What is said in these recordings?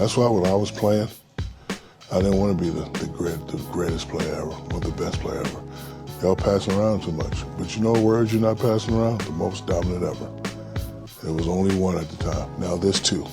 That's why when I was playing, I didn't want to be the greatest player ever or the best player ever. Y'all passing around too much. But you know what word you're not passing around? The most dominant ever. There was only one at the time. Now there's two.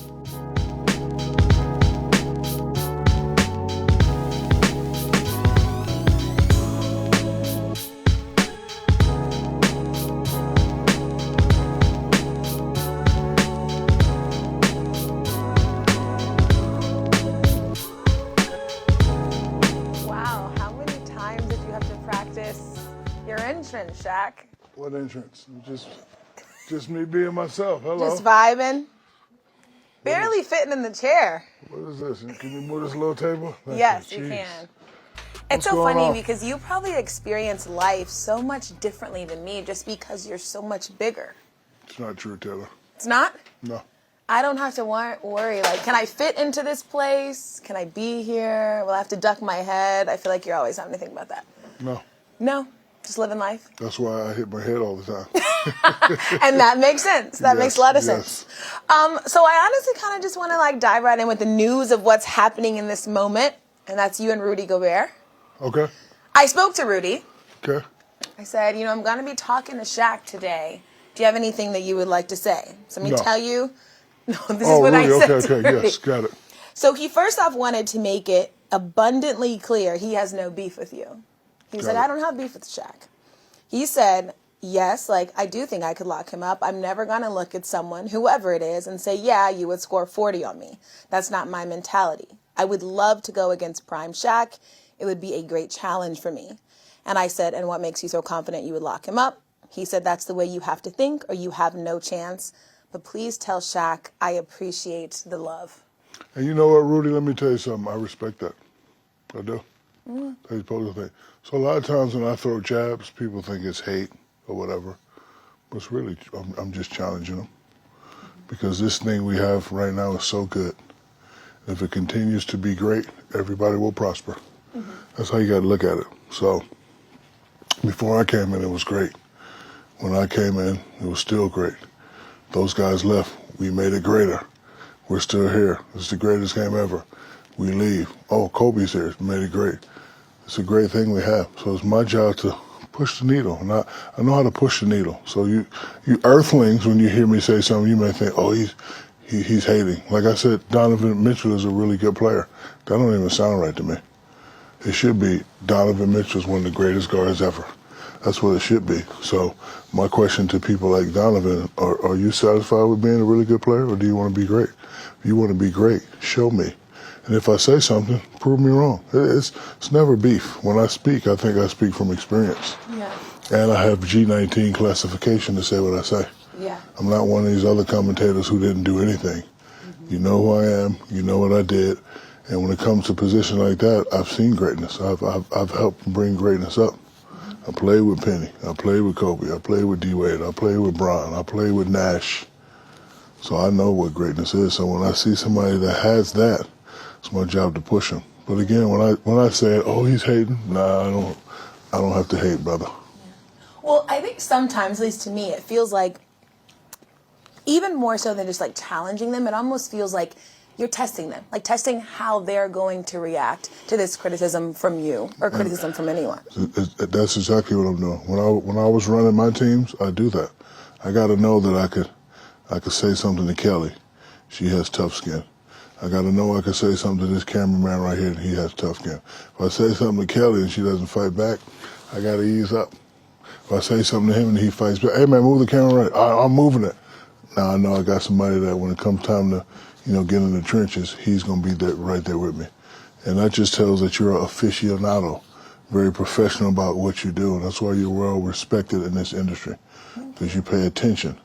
Your entrance, Shaq. What entrance? Just me being myself. Hello. Just vibing. Barely fitting in the chair. What is this? Can you move this little table? Yes, you can. It's so funny because you probably experience life so much differently than me just because you're so much bigger. It's not true, Taylor. It's not? No. I don't have to worry. Like, can I fit into this place? Can I be here? Will I have to duck my head? I feel like you're always having to think about that. No. No? Just living life? That's why I hit my head all the time. And that makes sense. That makes a lot of sense. So I honestly kind of just want to dive right in with the news of what's happening in this moment, and that's you and Rudy Gobert. Okay. I spoke to Rudy. Okay. I said, I'm going to be talking to Shaq today. Do you have anything that you would like to say? So let me tell you. No, this is what Rudy, I said okay, to Rudy. Yes, got it. So he first off wanted to make it abundantly clear he has no beef with you. He was like, I don't have beef with Shaq. He said, yes, I do think I could lock him up. I'm never going to look at someone, whoever it is, and say, yeah, you would score 40 on me. That's not my mentality. I would love to go against prime Shaq. It would be a great challenge for me. And I said, and what makes you so confident you would lock him up? He said, that's the way you have to think or you have no chance. But please tell Shaq I appreciate the love. And you know what, Rudy, let me tell you something. I respect that. I do. Tell you the thing. So a lot of times when I throw jabs, people think it's hate or whatever. But it's really, I'm just challenging them. Because this thing we have right now is so good. If it continues to be great, everybody will prosper. That's how you got to look at it. So before I came in, it was great. When I came in, it was still great. Those guys left. We made it greater. We're still here. It's the greatest game ever. We leave. Oh, Kobe's here. We made it great. It's a great thing we have. So it's my job to push the needle. And I know how to push the needle. So you earthlings, when you hear me say something, you may think, oh, he's hating. Like I said, Donovan Mitchell is a really good player. That don't even sound right to me. It should be Donovan Mitchell is one of the greatest guards ever. That's what it should be. So my question to people like Donovan, are you satisfied with being a really good player, or do you want to be great? If you want to be great, show me. And if I say something, prove me wrong. It's never beef. When I speak, I think I speak from experience. Yeah. And I have G19 classification to say what I say. Yeah. I'm not one of these other commentators who didn't do anything. You know who I am. You know what I did. And when it comes to a position like that, I've seen greatness. I've helped bring greatness up. I played with Penny. I played with Kobe. I played with D-Wade. I played with Bron. I played with Nash. So I know what greatness is. So when I see somebody that has that, it's my job to push him. But again, when I say, oh, he's hating, nah, I don't have to hate, brother. Yeah. Well, I think sometimes, at least to me, it feels like, even more so than just challenging them, it almost feels like you're testing them, testing how they're going to react to this criticism from you or criticism from anyone. That's exactly what I'm doing. When I was running my teams, I do that. I got to know that I could say something to Kelly. She has tough skin. I got to know I could say something to this cameraman right here, and he has tough skin. If I say something to Kelly and she doesn't fight back, I got to ease up. If I say something to him and he fights back, hey man, move the camera right. I'm moving it. Now I know I got somebody that when it comes time to get in the trenches, he's going to be there, right there with me. And that just tells that you're an aficionado, very professional about what you do. And that's why you're well respected in this industry, because you pay attention.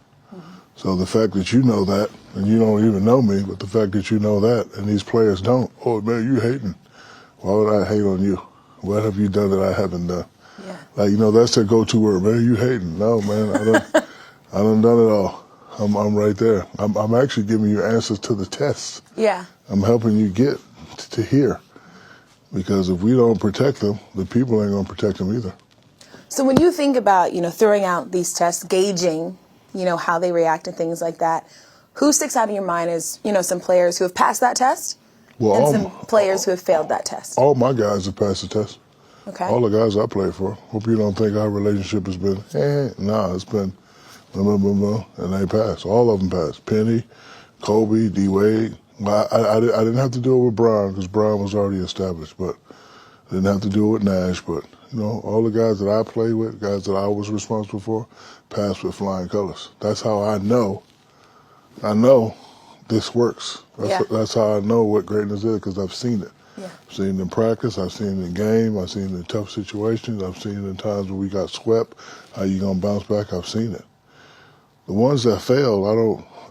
So the fact that you know that, and you don't even know me, but the fact that you know that, and these players don't, oh man, you hating. Why would I hate on you? What have you done that I haven't done? Yeah. That's their go-to word, man, you hating. No, man, I done done it all. I'm right there. I'm actually giving you answers to the tests. Yeah. I'm helping you get to here. Because if we don't protect them, the people ain't going to protect them either. So when you think about, throwing out these tests, gauging, how they react to things like that, who sticks out in your mind as, some players who have passed that test Well, and some players who have failed that test? all my guys have passed the test. Okay. All the guys I played for. Hope you don't think our relationship has been, nah, it's been, blah, blah, blah, blah, and they passed. All of them passed. Penny, Kobe, D-Wade. I didn't have to do it with Brian because Brian was already established, but I didn't have to do it with Nash. But, all the guys that I played with, guys that I was responsible for, passed with flying colors. That's how I know this works. That's how I know what greatness is because I've seen it. Yeah. I've seen it in practice, I've seen it in game, I've seen it in tough situations, I've seen it in times when we got swept, how you gonna bounce back, I've seen it. The ones that fail,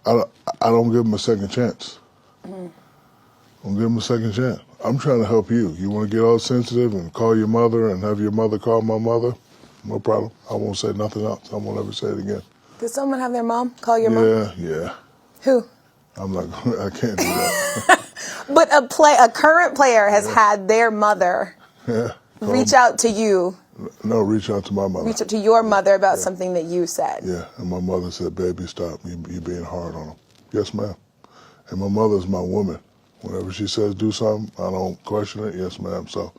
I don't give them a second chance. Mm-hmm. I don't give them a second chance. I'm trying to help you. You wanna get all sensitive and call your mother and have your mother call my mother? No problem. I won't say nothing else. I won't ever say it again. Did someone have their mom call your mom? Yeah. Who? I can't do that. But a current player has had their mother reach out to you. No, reach out to my mother. Reach out to your mother about something that you said. Yeah, and my mother said, baby, stop. You being hard on him. Yes, ma'am. And my mother's my woman. Whenever she says do something, I don't question it. Yes, ma'am. So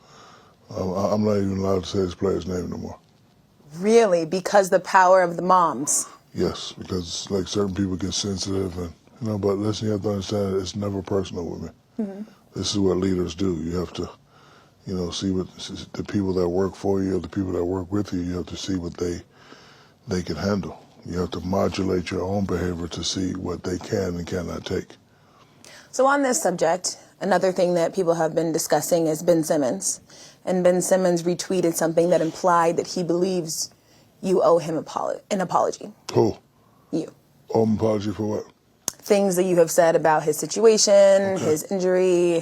I'm not even allowed to say this player's name anymore. Really? Because the power of the moms? Yes, because like certain people get sensitive and but listen, you have to understand it's never personal with me. Mm-hmm. This is what leaders do. You have to, see what the people that work for you or the people that work with you, you have to see what they can handle. You have to modulate your own behavior to see what they can and cannot take. So on this subject, another thing that people have been discussing is Ben Simmons. And Ben Simmons retweeted something that implied that he believes you owe him an apology. Who? You. Owe him an apology for what? Things that you have said about his situation, his injury,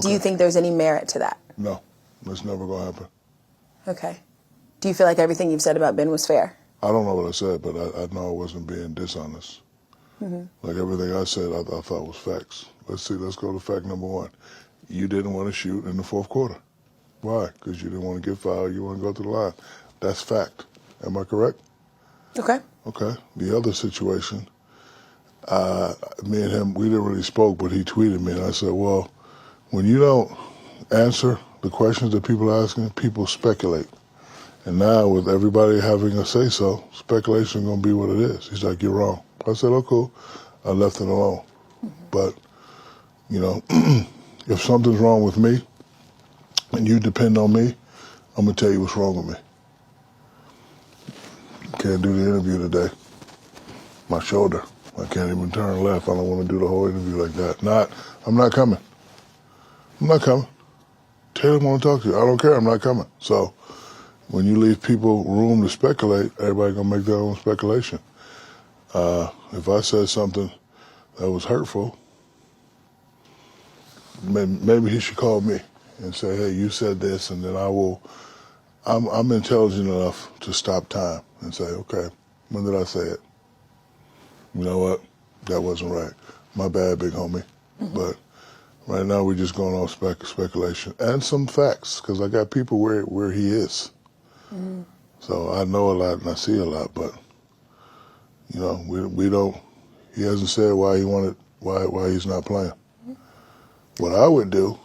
Do you think there's any merit to that? No, that's never going to happen. Okay. Do you feel like everything you've said about Ben was fair? I don't know what I said, but I know I wasn't being dishonest. Mm-hmm. Like everything I said, I thought was facts. Let's go to fact number one. You didn't want to shoot in the fourth quarter. Why? Because you didn't want to get fouled. You want to go to the line. That's fact. Am I correct? Okay. Okay. The other situation, me and him, we didn't really spoke, but he tweeted me, and I said, well, when you don't answer the questions that people are asking, people speculate. And now with everybody having a say-so, speculation is going to be what it is. He's like, you're wrong. I said, oh, cool. I left it alone. Mm-hmm. But, if something's wrong with me and you depend on me, I'm going to tell you what's wrong with me. Can't do the interview today. My shoulder. I can't even turn left. I don't want to do the whole interview like that. I'm not coming. I'm not coming. Taylor want to talk to you. I don't care. I'm not coming. So when you leave people room to speculate, everybody going to make their own speculation. If I said something that was hurtful, maybe he should call me and say, hey, you said this, and then I'm intelligent enough to stop time and say, okay, when did I say it? You know what? That wasn't right. My bad, big homie. Mm-hmm. But right now we're just going off speculation and some facts because I got people where he is. Mm-hmm. So I know a lot and I see a lot, but we don't. He hasn't said why he's not playing. Mm-hmm. What I would do,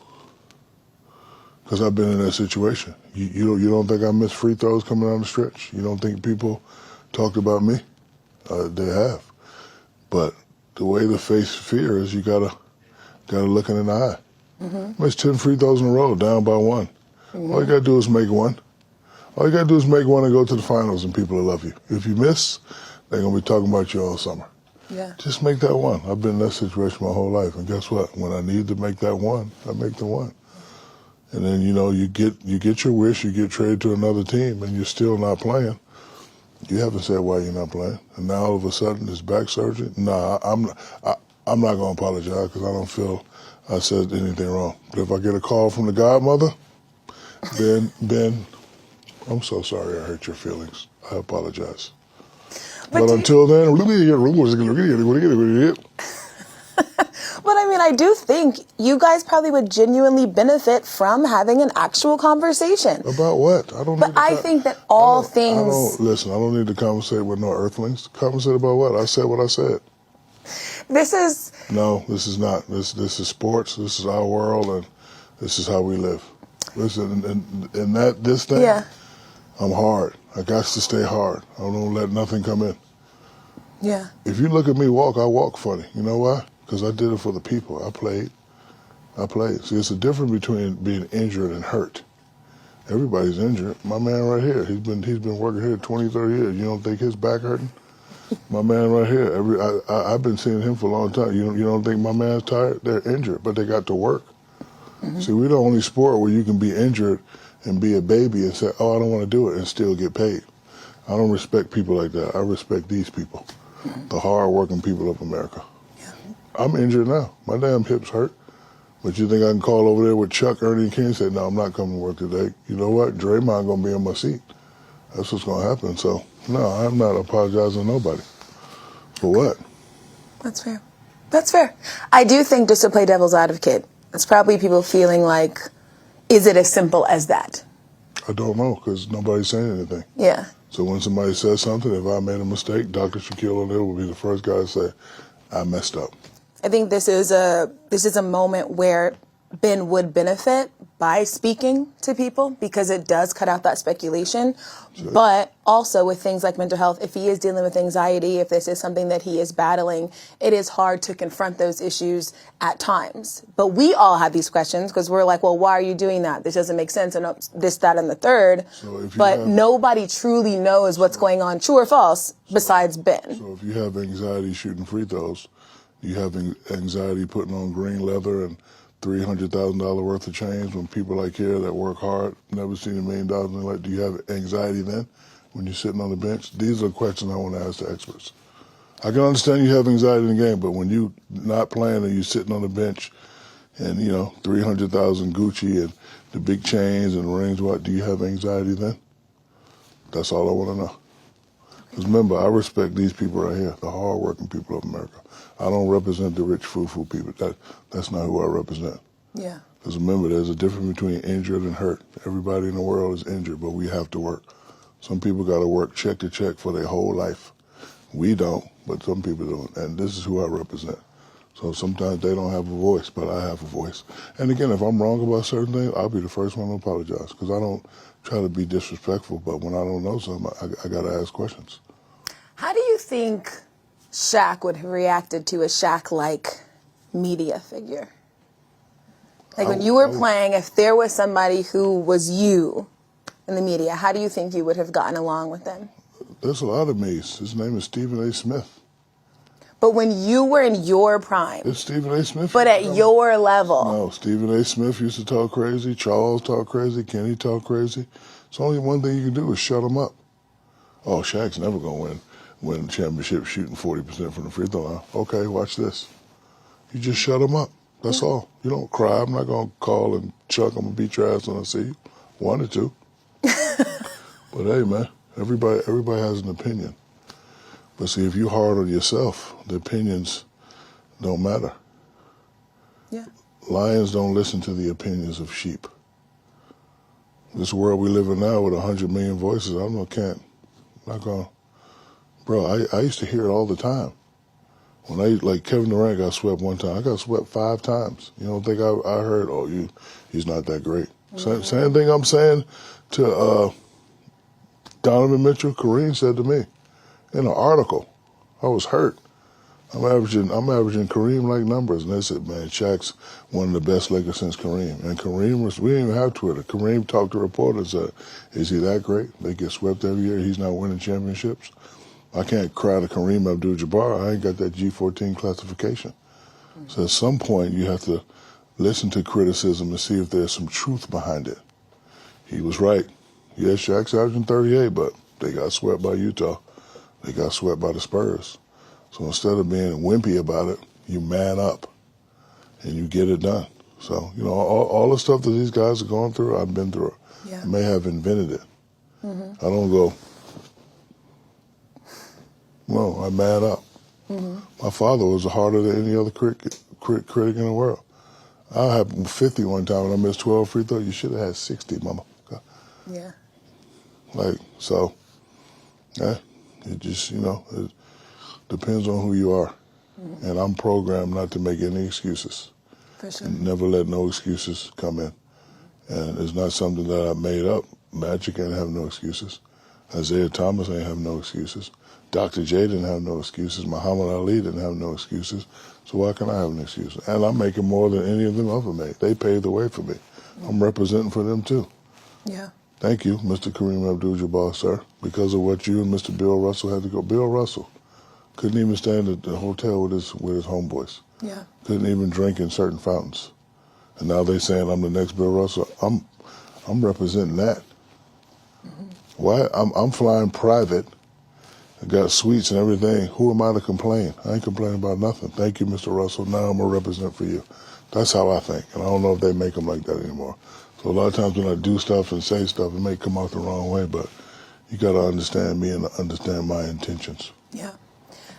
because I've been in that situation. You don't think I missed free throws coming down the stretch? You don't think people talked about me? They have. But the way to face fear is you gotta look in the eye. Mm-hmm. Missed 10 free throws in a row, down by one. Mm-hmm. All you gotta do is make one. All you gotta do is make one and go to the finals, and people will love you. If you miss, they're gonna be talking about you all summer. Yeah. Just make that one. I've been in that situation my whole life, and guess what? When I need to make that one, I make the one. And then you get your wish, you get traded to another team, and you're still not playing. You haven't said why you're not playing, and now all of a sudden it's back surgery. Nah, I'm not gonna apologize because I don't feel I said anything wrong. But if I get a call from the godmother, then Ben, I'm so sorry I hurt your feelings. I apologize. But until then, but I mean, I do think you guys probably would genuinely benefit from having an actual conversation. About what? I don't. But I think that all things. Listen, I don't need to conversate with no earthlings. Conversate about what? I said what I said. This is No, this is not. This is sports. This is our world, and this is how we live. Listen, and this thing, Yeah. I'm hard. I got to stay hard. I don't let nothing come in. Yeah. If you look at me walk, I walk funny. You know why? Because I did it for the people. I played. See, it's a difference between being injured and hurt. Everybody's injured. My man right here, he's been working here 20, 30 years. You don't think his back hurting? My man right here, I've been seeing him for a long time. You don't think my man's tired? They're injured, but they got to work. Mm-hmm. See, we're the only sport where you can be injured and be a baby and say, oh, I don't want to do it, and still get paid. I don't respect people like that. I respect these people, the hard-working people of America. Yeah. I'm injured now. My damn hips hurt. But you think I can call over there with Chuck, Ernie, and King and say, no, I'm not coming to work today. You know what? Draymond going to be in my seat. That's what's going to happen. So, no, I'm not apologizing to nobody. For what? That's fair. That's fair. I do think, just to play devil's advocate, it's probably people feeling like, is it as simple as that? I don't know, because nobody's saying anything. Yeah. So when somebody says something, if I made a mistake, Dr. Shaquille O'Neal will be the first guy to say, I messed up. I think this is a moment where Ben would benefit by speaking to people, because it does cut out that speculation. Sure. But also with things like mental health, if he is dealing with anxiety, if this is something that he is battling, it is hard to confront those issues at times. But we all have these questions because we're like, well, why are you doing that? This doesn't make sense, and this, that, and the third. But nobody truly knows what's going on, true or false, besides Ben. So if you have anxiety shooting free throws, you have anxiety putting on green leather and $300,000 worth of chains when people like here that work hard, never seen $1 million in their life. Do you have anxiety then when you're sitting on the bench? These are questions I want to ask the experts. I can understand you have anxiety in the game, but when you not playing and you're sitting on the bench and, 300,000 Gucci and the big chains and rings, what, do you have anxiety then? That's all I want to know. Because remember, I respect these people right here, the hard-working people of America. I don't represent the rich foo-foo people. That's not who I represent. Yeah. Because remember, there's a difference between injured and hurt. Everybody in the world is injured, but we have to work. Some people got to work check to check for their whole life. We don't, but some people don't. And this is who I represent. So sometimes they don't have a voice, but I have a voice. And again, if I'm wrong about certain things, I'll be the first one to apologize, because I don't try to be disrespectful, but when I don't know something, I got to ask questions. How do you think Shaq would have reacted to a Shaq-like media figure? Like when you were playing, if there was somebody who was you in the media, how do you think you would have gotten along with them? There's a lot of me's. His name is Stephen A. Smith. But when you were in your prime. It's Stephen A. Smith. But at your level. No, Stephen A. Smith used to talk crazy. Charles talked crazy. Kenny talked crazy. It's only one thing you can do is shut him up. Oh, Shaq's never going to win the championship shooting 40% from the free throw line. Okay, watch this. You just shut him up. That's all. You don't cry. I'm not going to call and Chuck, I'm going to beat your ass when I see you. Wanted to. But hey, man, everybody has an opinion. But see, if you're hard on yourself, the opinions don't matter. Yeah. Lions don't listen to the opinions of sheep. This world we live in now with 100 million voices, I'm not going to. Bro, I used to hear it all the time. When like Kevin Durant got swept one time, I got swept 5 times. You don't think I heard, he's not that great. Mm-hmm. Same thing I'm saying to Donovan Mitchell, Kareem said to me in an article. I was hurt. I'm averaging Kareem-like numbers. And they said, man, Shaq's one of the best Lakers since Kareem. And Kareem we didn't even have Twitter. Kareem talked to reporters and said, is he that great? They get swept every year. He's not winning championships. I can't cry to Kareem Abdul-Jabbar. I ain't got that G14 classification. Mm-hmm. So at some point, you have to listen to criticism and see if there's some truth behind it. He was right. Yeah, Shaq's averaging 38, but they got swept by Utah. They got swept by the Spurs. So instead of being wimpy about it, you man up and you get it done. So, all the stuff that these guys are going through, I've been through it. Yeah. I may have invented it. Mm-hmm. I don't go, no, I man up. Mm-hmm. My father was harder than any other critic in the world. I had 50 one time and I missed 12 free throws. You should have had 60, mama. Yeah. So, it just, it depends on who you are. And I'm programmed not to make any excuses. For sure. Never let no excuses come in. And it's not something that I made up. Magic ain't have no excuses. Isaiah Thomas ain't have no excuses. Dr. J didn't have no excuses. Muhammad Ali didn't have no excuses. So why can I have an excuse? And I'm making more than any of them ever made. They paved the way for me. I'm representing for them too. Yeah. Thank you, Mr. Kareem Abdul-Jabbar, sir. Because of what you and Mr. Bill Russell had to go. Bill Russell couldn't even stay in the hotel with his homeboys. Yeah. Couldn't even drink in certain fountains. And now they saying I'm the next Bill Russell. I'm representing that. Why? I'm flying private. I got suites and everything. Who am I to complain? I ain't complaining about nothing. Thank you, Mr. Russell. Now I'm going to represent for you. That's how I think. And I don't know if they make them like that anymore. So a lot of times when I do stuff and say stuff, it may come out the wrong way, but you got to understand me and understand my intentions. Yeah.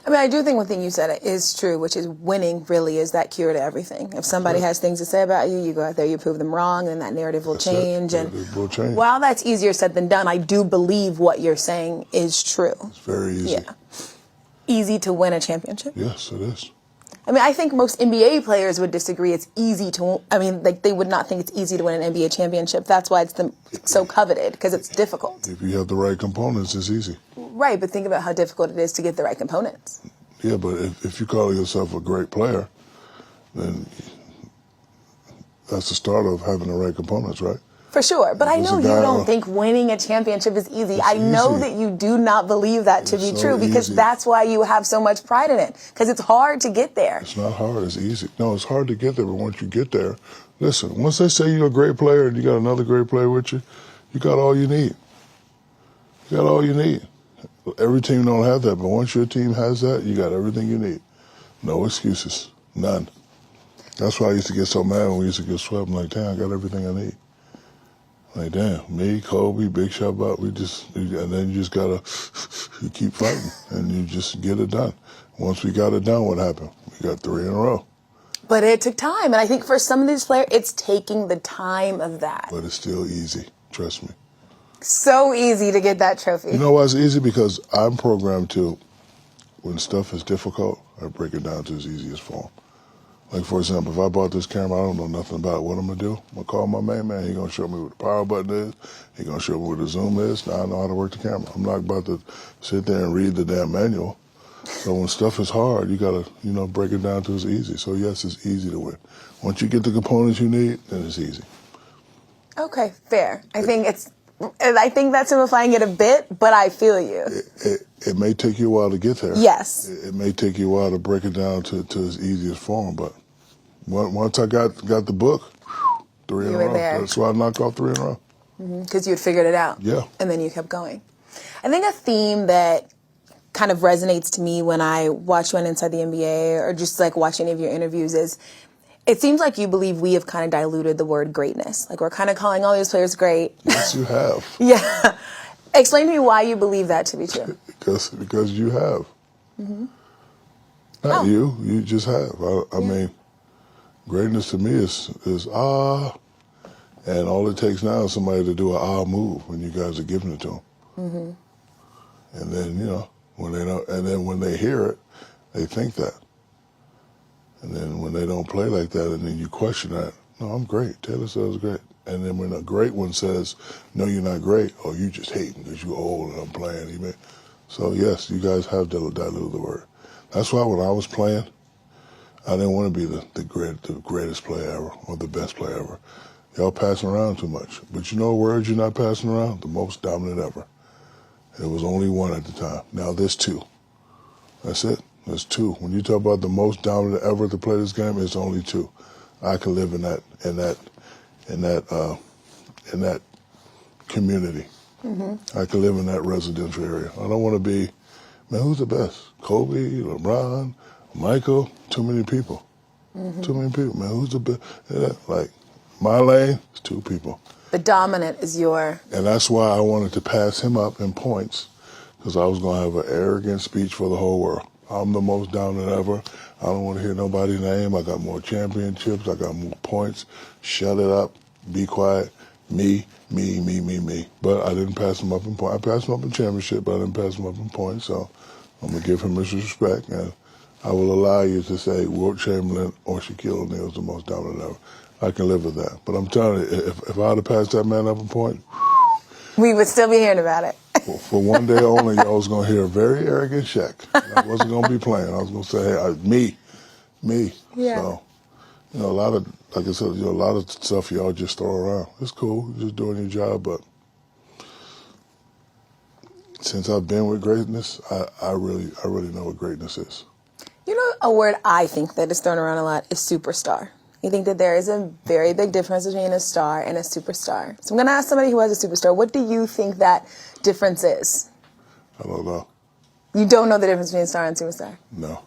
I mean, I do think one thing you said is true, which is winning really is that cure to everything. If somebody has things to say about you, you go out there, you prove them wrong, and that narrative will change. And It will change. while that's easier said than done, I do believe what you're saying is true. It's very easy. Yeah. Easy to win a championship? Yes, it is. I mean, I think most NBA players would disagree it's easy to, I mean, like they would not think it's easy to win an NBA championship. That's why it's so coveted, because it's difficult. If you have the right components, it's easy. Right, but think about how difficult it is to get the right components. Yeah, but if you call yourself a great player, then that's the start of having the right components, right? For sure, but I There's know a you guy don't on- think winning a championship is easy. It's I know easy. that you do not believe that to be It's true, so because easy. that's why you have so much pride in it, because it's hard to get there. It's not hard, it's easy. No, it's hard to get there, but once you get there, listen, once they say you're a great player and you got another great player with you, you got all you need. You got all you need. Every team don't have that, but once your team has that, you got everything you need. No excuses. None. That's why I used to get so mad when we used to get swept. I'm like, damn, I got everything I need. Like, damn, me, Kobe, Big Shot, and then you just gotta, you keep fighting, and you just get it done. Once we got it done, what happened? We got 3 in a row. But it took time, and I think for some of these players, it's taking the time of that. But it's still easy, trust me. So easy to get that trophy. You know why it's easy? Because I'm programmed to, when stuff is difficult, I break it down to its easiest form. Like, for example, if I bought this camera, I don't know nothing about it. What I'm going to do? I'm going to call my main man. He's going to show me what the power button is. He's going to show me what the zoom is. Now I know how to work the camera. I'm not about to sit there and read the damn manual. So when stuff is hard, you got to, break it down to it's easy. So, yes, it's easy to win. Once you get the components you need, then it's easy. Okay, fair. I think that's simplifying it a bit, but I feel you. It may take you a while to get there. Yes. It may take you a while to break it down to its easiest form, but once I got the book, 3 in a You were row. there. That's why I knocked off 3 in a row. Because you had figured it out. Yeah. And then you kept going. I think a theme that kind of resonates to me when I watch you on Inside the NBA or just like watch any of your interviews is it seems like you believe we have kind of diluted the word greatness. Like we're kind of calling all these players great. Yes, you have. Yeah. Explain to me why you believe that to be true. Because you have. Not you. You just have. I mean, greatness to me is and all it takes now is somebody to do an move when you guys are giving it to them. And then, when they don't, and then when they hear it, they think that. And then when they don't play like that, and then you question that, no, I'm great. Taylor says great. And then when a great one says, no, you're not great, or you just hating because you're old and I'm playing. So, yes, you guys have diluted the word. That's why when I was playing, I didn't want to be the greatest player ever or the best player ever. Y'all passing around too much. But you know a word you're not passing around? The most dominant ever. There was only one at the time. Now there's 2. That's it. There's 2. When you talk about the most dominant ever to play this game, it's only 2. I can live in that community. I can live in that residential area. I don't want to be, man, who's the best? Kobe, LeBron, Michael, too many people. Too many people, man. Who's the best? Like, my lane is 2 people. The dominant is your... And that's why I wanted to pass him up in points, because I was going to have an arrogant speech for the whole world. I'm the most dominant ever. I don't want to hear nobody's name. I got more championships. I got more points. Shut it up. Be quiet. Me. But I didn't pass him up in points. I passed him up in championship, but I didn't pass him up in points. So I'm going to give him his respect. And I will allow you to say Wilt Chamberlain or Shaquille O'Neal is the most dominant ever. I can live with that. But I'm telling you, if I would have passed that man up a point, we would still be hearing about it. for one day only, y'all was going to hear a very arrogant Shaq. I wasn't going to be playing. I was going to say, hey, me. Yeah. So, a lot of, like I said, a lot of stuff y'all just throw around. It's cool. You're just doing your job. But since I've been with greatness, I really know what greatness is. You know, a word I think that is thrown around a lot is superstar. You think that there is a very big difference between a star and a superstar. So I'm going to ask somebody who has a superstar, what do you think that difference is? I don't know. You don't know the difference between a star and superstar? No.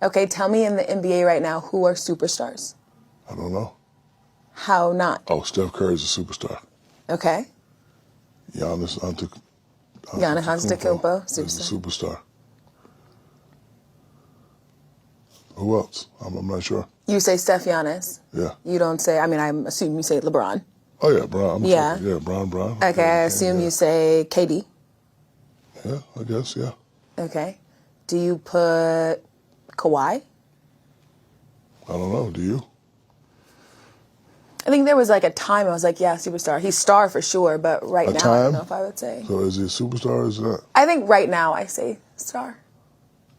Okay, tell me in the NBA right now, who are superstars? I don't know. How not? Oh, Steph Curry's a superstar. Okay. Giannis Antetokounmpo, is a superstar. Who else? I'm not sure. You say Steph Giannis. Yeah. You don't say, I assume you say LeBron. Oh, yeah, Bron. Yeah. Bron. Okay, I assume you say KD. Yeah, I guess, yeah. Okay. Do you put Kawhi? I don't know. Do you? I think there was like a time I was like, yeah, superstar. He's star for sure, but right now I don't know if I would say. So is he a superstar or is that? I think right now I say star.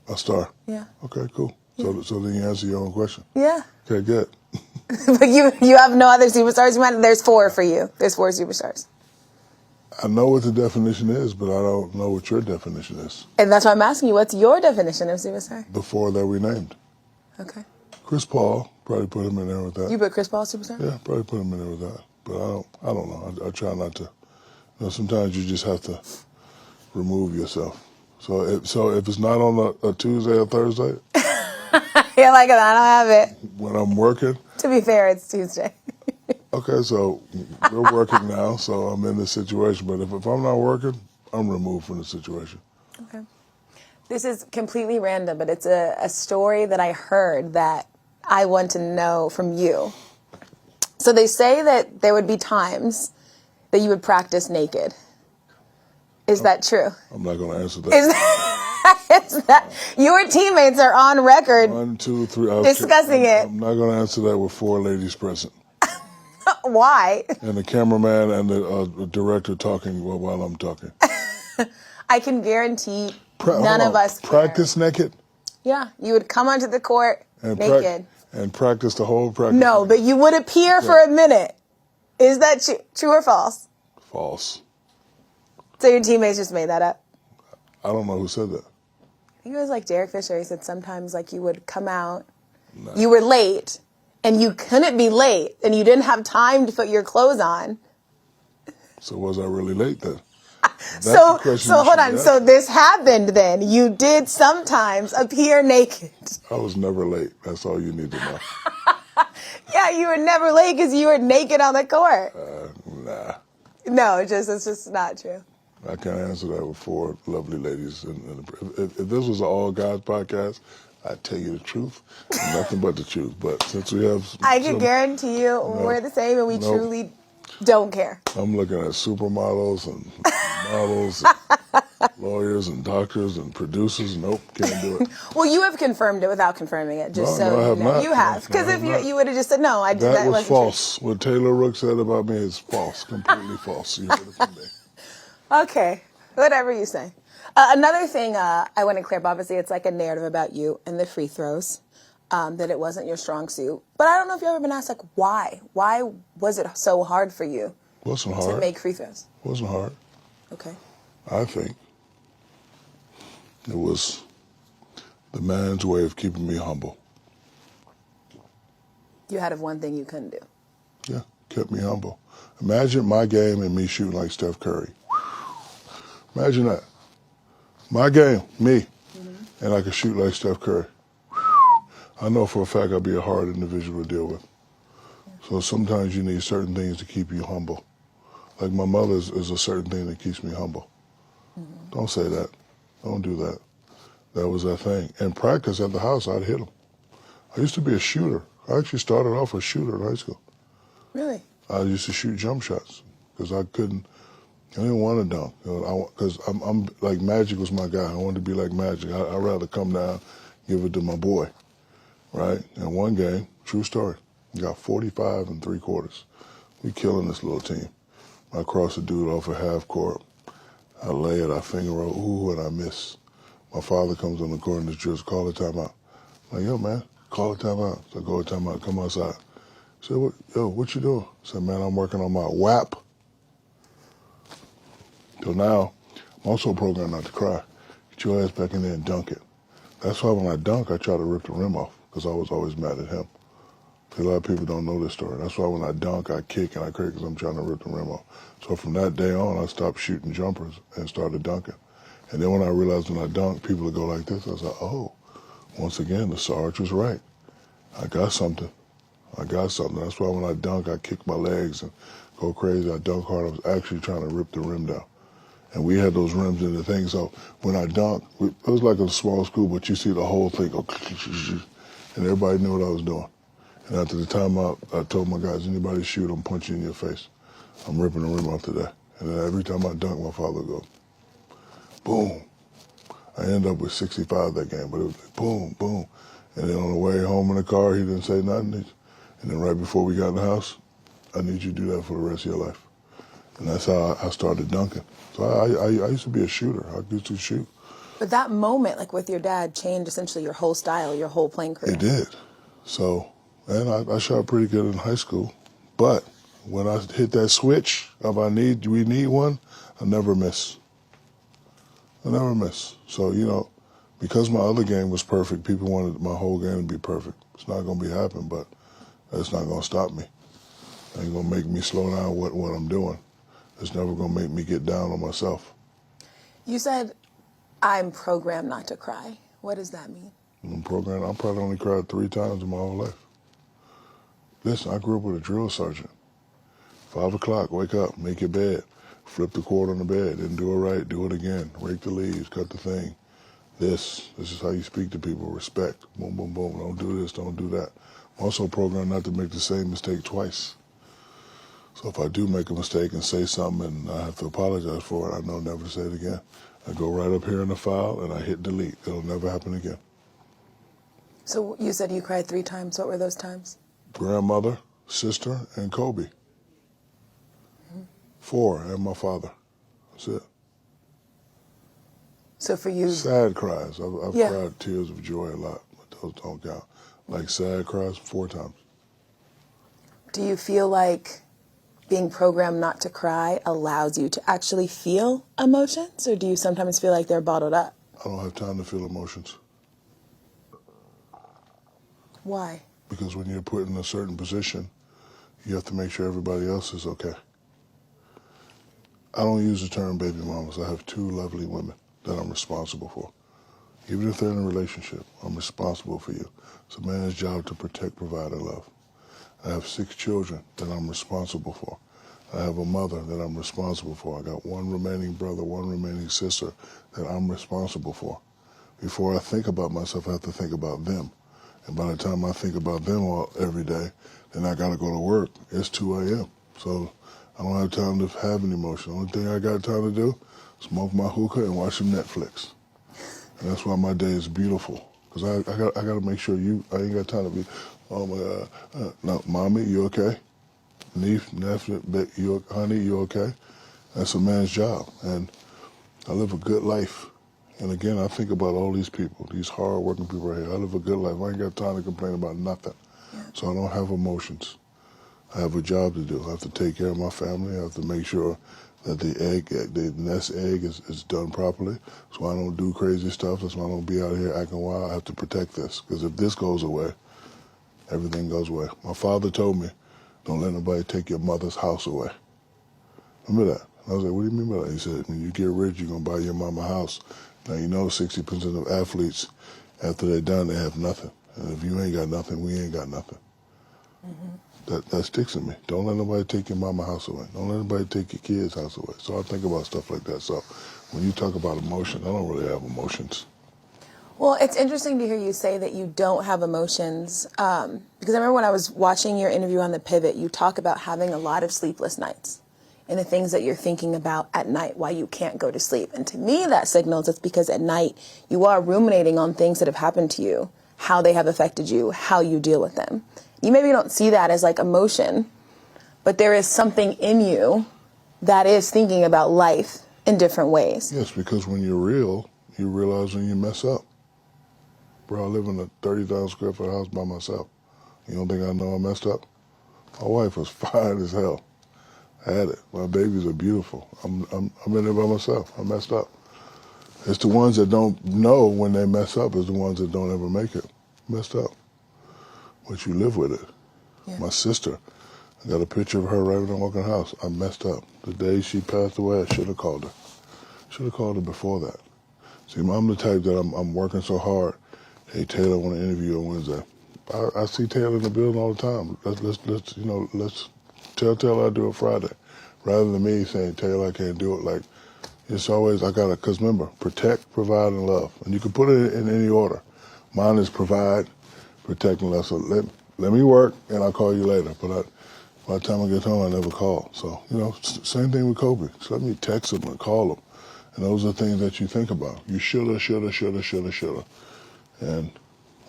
A star? Yeah. Okay, cool. So then you answer your own question. Yeah. Okay, good. But you have no other superstars? There's 4 for you. There's 4 superstars. I know what the definition is, but I don't know what your definition is. And that's why I'm asking you, what's your definition of superstar? The 4 that we named. Okay. Chris Paul, probably put him in there with that. You put Chris Paul superstar? Yeah, probably put him in there with that. But I don't know. I try not to. Sometimes you just have to remove yourself. So if it's not on a Tuesday or Thursday, You're like, I don't have it. when I'm working. To be fair, it's Tuesday. Okay, so we're working now, so I'm in this situation. But if I'm not working, I'm removed from the situation. Okay. This is completely random, but it's a story that I heard that I want to know from you. So they say that there would be times that you would practice naked. Is that true? I'm not going to answer that. Is that your teammates are on record 1, 2, 3. discussing it? I'm not going to answer that with 4 ladies present. Why? And the cameraman and the director talking while I'm talking. I can guarantee none of us care. Practice naked? Yeah, you would come onto the court And naked. and practice the whole practice? No, but you would appear for a minute. Is that true or false? False. So your teammates just made that up? I don't know who said that. I think it was like Derek Fisher. He said sometimes like you would come out, you were late, and you couldn't be late, and you didn't have time to put your clothes on. So was I really late then? So hold on. So this happened then. You did sometimes appear naked. I was never late. That's all you need to know. Yeah, you were never late because you were naked on the court. Nah. No, it's just not true. I can't answer that with 4 lovely ladies. If this was an all guys podcast, I'd tell you the truth, nothing but the truth. But since we have, I can guarantee you we're the same, and we truly don't care. I'm looking at supermodels and models, and lawyers and doctors and producers. Nope, can't do it. Well, you have confirmed it without confirming it. Just No, I have not. You have, because if you would have just said no, I did That was wasn't false. What Taylor Rooks said about me is false, completely false. You heard it from me. Okay, whatever you say. Another thing I want to clear up, obviously, it's like a narrative about you and the free throws, that it wasn't your strong suit. But I don't know if you've ever been asked, like, why? Why was it so hard for you Wasn't hard. to make free throws? Wasn't hard. Okay. I think it was the man's way of keeping me humble. You had one thing you couldn't do. Yeah, kept me humble. Imagine my game and me shooting like Steph Curry. Imagine that. My game, me, and I could shoot like Steph Curry. I know for a fact I'd be a hard individual to deal with. So sometimes you need certain things to keep you humble. Like my mother is a certain thing that keeps me humble. Don't say that. Don't do that. That was that thing. In practice at the house, I'd hit them. I used to be a shooter. I actually started off a shooter in high school. Really? I used to shoot jump shots because I didn't want to dunk. Because I'm like Magic was my guy. I wanted to be like Magic. I'd rather come down, give it to my boy, right? And one game, true story, got 45 and 3/4. We killing this little team. I cross a dude off a half court. I lay it, I finger roll, ooh, and I miss. My father comes on the court and just call a timeout. I'm like, yo, man, call a timeout. So I go a timeout, come outside. I said, what you doing? I said, man, I'm working on my WAP. So now, I'm also programmed not to cry. Get your ass back in there and dunk it. That's why when I dunk, I try to rip the rim off, because I was always mad at him. A lot of people don't know this story. That's why when I dunk, I kick and I crack because I'm trying to rip the rim off. So from that day on, I stopped shooting jumpers and started dunking. And then when I realized when I dunk, people would go like this. I was like, oh, once again, the Sarge was right. I got something. That's why when I dunk, I kick my legs and go crazy. I dunk hard. I was actually trying to rip the rim down. And we had those rims in the thing. So when I dunk, it was like a small school, but you see the whole thing go, and everybody knew what I was doing. And after the timeout, I told my guys, anybody shoot, I'm punching you in your face. I'm ripping the rim off today. And then every time I dunk, my father would go, boom. I ended up with 65 that game, but it was like boom, boom. And then on the way home in the car, he didn't say nothing. And then right before we got in the house, I need you to do that for the rest of your life. And that's how I started dunking. So I used to be a shooter. I used to shoot. But that moment, like with your dad, changed essentially your whole style, your whole playing career. It did. So, and I shot pretty good in high school. But when I hit that switch of we need one, I never miss. So, because my other game was perfect, people wanted my whole game to be perfect. It's not going to be happening, but that's not going to stop me. It ain't going to make me slow down what I'm doing. It's never going to make me get down on myself. You said, I'm programmed not to cry. What does that mean? I'm programmed. I probably only cried 3 times in my whole life. Listen, I grew up with a drill sergeant. 5 o'clock, wake up, make your bed. Flip the cord on the bed. Didn't do it right, do it again. Rake the leaves, cut the thing. This is how you speak to people. Respect. Boom, boom, boom. Don't do this, don't do that. I'm also programmed not to make the same mistake twice. So if I do make a mistake and say something and I have to apologize for it, I know never to say it again. I go right up here in the file and I hit delete. It'll never happen again. So you said you cried 3 times. What were those times? Grandmother, sister, and Kobe. 4, and my father. That's it. So for you... Sad cries. I've cried tears of joy a lot, but those don't count. Like sad cries, 4 times. Do you feel like being programmed not to cry allows you to actually feel emotions, or do you sometimes feel like they're bottled up? I don't have time to feel emotions. Why? Because when you're put in a certain position, you have to make sure everybody else is okay. I don't use the term baby mamas. I have 2 lovely women that I'm responsible for. Even if they're in a relationship, I'm responsible for you. It's a man's job to protect, provide, and love. I have 6 children that I'm responsible for. I have a mother that I'm responsible for. I got 1 remaining brother, 1 remaining sister that I'm responsible for. Before I think about myself, I have to think about them. And by the time I think about them every day, then I got to go to work. It's 2 a.m. So I don't have time to have an emotion. The only thing I got time to do, smoke my hookah and watch some Netflix. And that's why my day is beautiful. Because I got to make sure I ain't got time to be, oh my God, no, mommy, you okay? Nephew, honey, you okay? That's a man's job. And I live a good life. And again, I think about all these people, these hard-working people right here. I live a good life. I ain't got time to complain about nothing. Yeah. So I don't have emotions. I have a job to do. I have to take care of my family. I have to make sure that the nest egg is done properly. So I don't do crazy stuff. That's why I don't be out here acting wild. I have to protect this. Because if this goes away, everything goes away. My father told me, don't let nobody take your mother's house away. Remember that? I was like, what do you mean by that? He said, when you get rich, you're going to buy your mama a house. Now, 60% of athletes, after they're done, they have nothing. And if you ain't got nothing, we ain't got nothing. Mm-hmm. That sticks in me. Don't let nobody take your mama house away. Don't let nobody take your kid's house away. So I think about stuff like that. So when you talk about emotion, I don't really have emotions. Well, it's interesting to hear you say that you don't have emotions, because I remember when I was watching your interview on The Pivot, you talk about having a lot of sleepless nights. in the things that you're thinking about at night while you can't go to sleep. And to me, that signals it's because at night you are ruminating on things that have happened to you, how they have affected you, how you deal with them. You maybe don't see that as like emotion, but there is something in you that is thinking about life in different ways. Yes, because when you're real, you realize when you mess up. Bro, I live in a 30,000 square foot house by myself. You don't think I know I messed up? My wife was fine as hell. I had it. My babies are beautiful. I'm in there by myself. I messed up. It's the ones that don't know when they mess up is the ones that don't ever make it. Messed up. But you live with it. Yeah. My sister, I got a picture of her right when I walk in the house. I messed up. The day she passed away, I should have called her. Should have called her before that. See, I'm the type that I'm working so hard. Hey, Taylor, I want to interview you on Wednesday. I see Taylor in the building all the time. Let's tell Taylor I do it Friday, rather than me saying Taylor I can't do it. Like it's always because remember, protect, provide, and love, and you can put it in any order. Mine is provide, protect, and love. So let me work, and I'll call you later. But by the time I get home, I never call. So same thing with Kobe. Just let me text him and call him, and those are things that you think about. You shoulda, and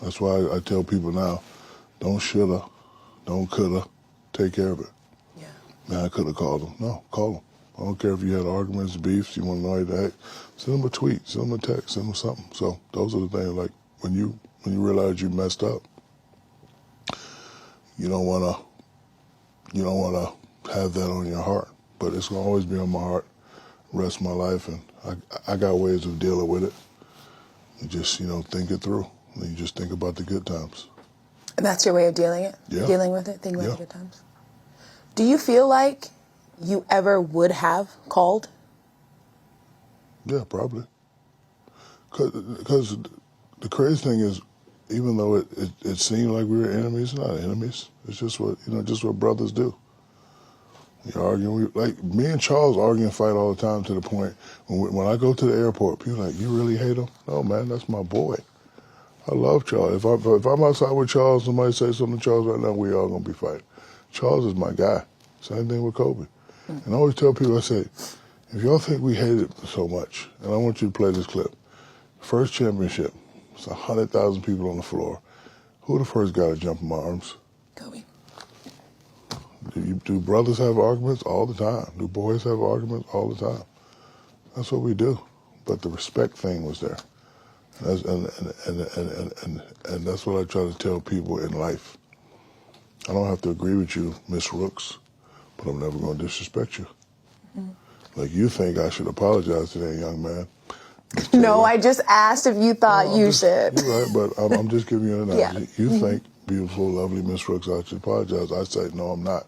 that's why I tell people now, don't shoulda, don't coulda, take care of it. Yeah. Man, I could have called him. No, call him. I don't care if you had arguments, beefs, you want to know how to act. Send him a tweet, send him a text, send him something. So those are the things like when you realize you messed up, you don't wanna have that on your heart. But it's gonna always be on my heart, rest of my life, and I got ways of dealing with it. You just think it through. And you just think about the good times. And that's your way of dealing with it, thinking about the good times. Do you feel like you ever would have called? Yeah, probably. Because the crazy thing is, even though it seemed like we were enemies, not enemies. It's just what brothers do. You argue, like me and Charles argue and fight all the time to the point when I go to the airport, people are like, you really hate him? No, man, that's my boy. I love Charles. If I'm outside with Charles, somebody say something to Charles right now, we all gonna be fighting. Charles is my guy. Same thing with Kobe. And I always tell people, I say, if y'all think we hate it so much, and I want you to play this clip. First championship, it's 100,000 people on the floor. Who the first guy to jump in my arms? Kobe. Do brothers have arguments? All the time. Do boys have arguments? All the time. That's what we do. But the respect thing was there. And that's what I try to tell people in life. I don't have to agree with you, Miss Rooks, but I'm never going to disrespect you. Mm-hmm. Like you think I should apologize to that young man. No, I just asked if you thought you should. You're right, but I'm just giving you an analogy. Yeah. You think, beautiful, lovely Miss Rooks, I should apologize. I say, no, I'm not.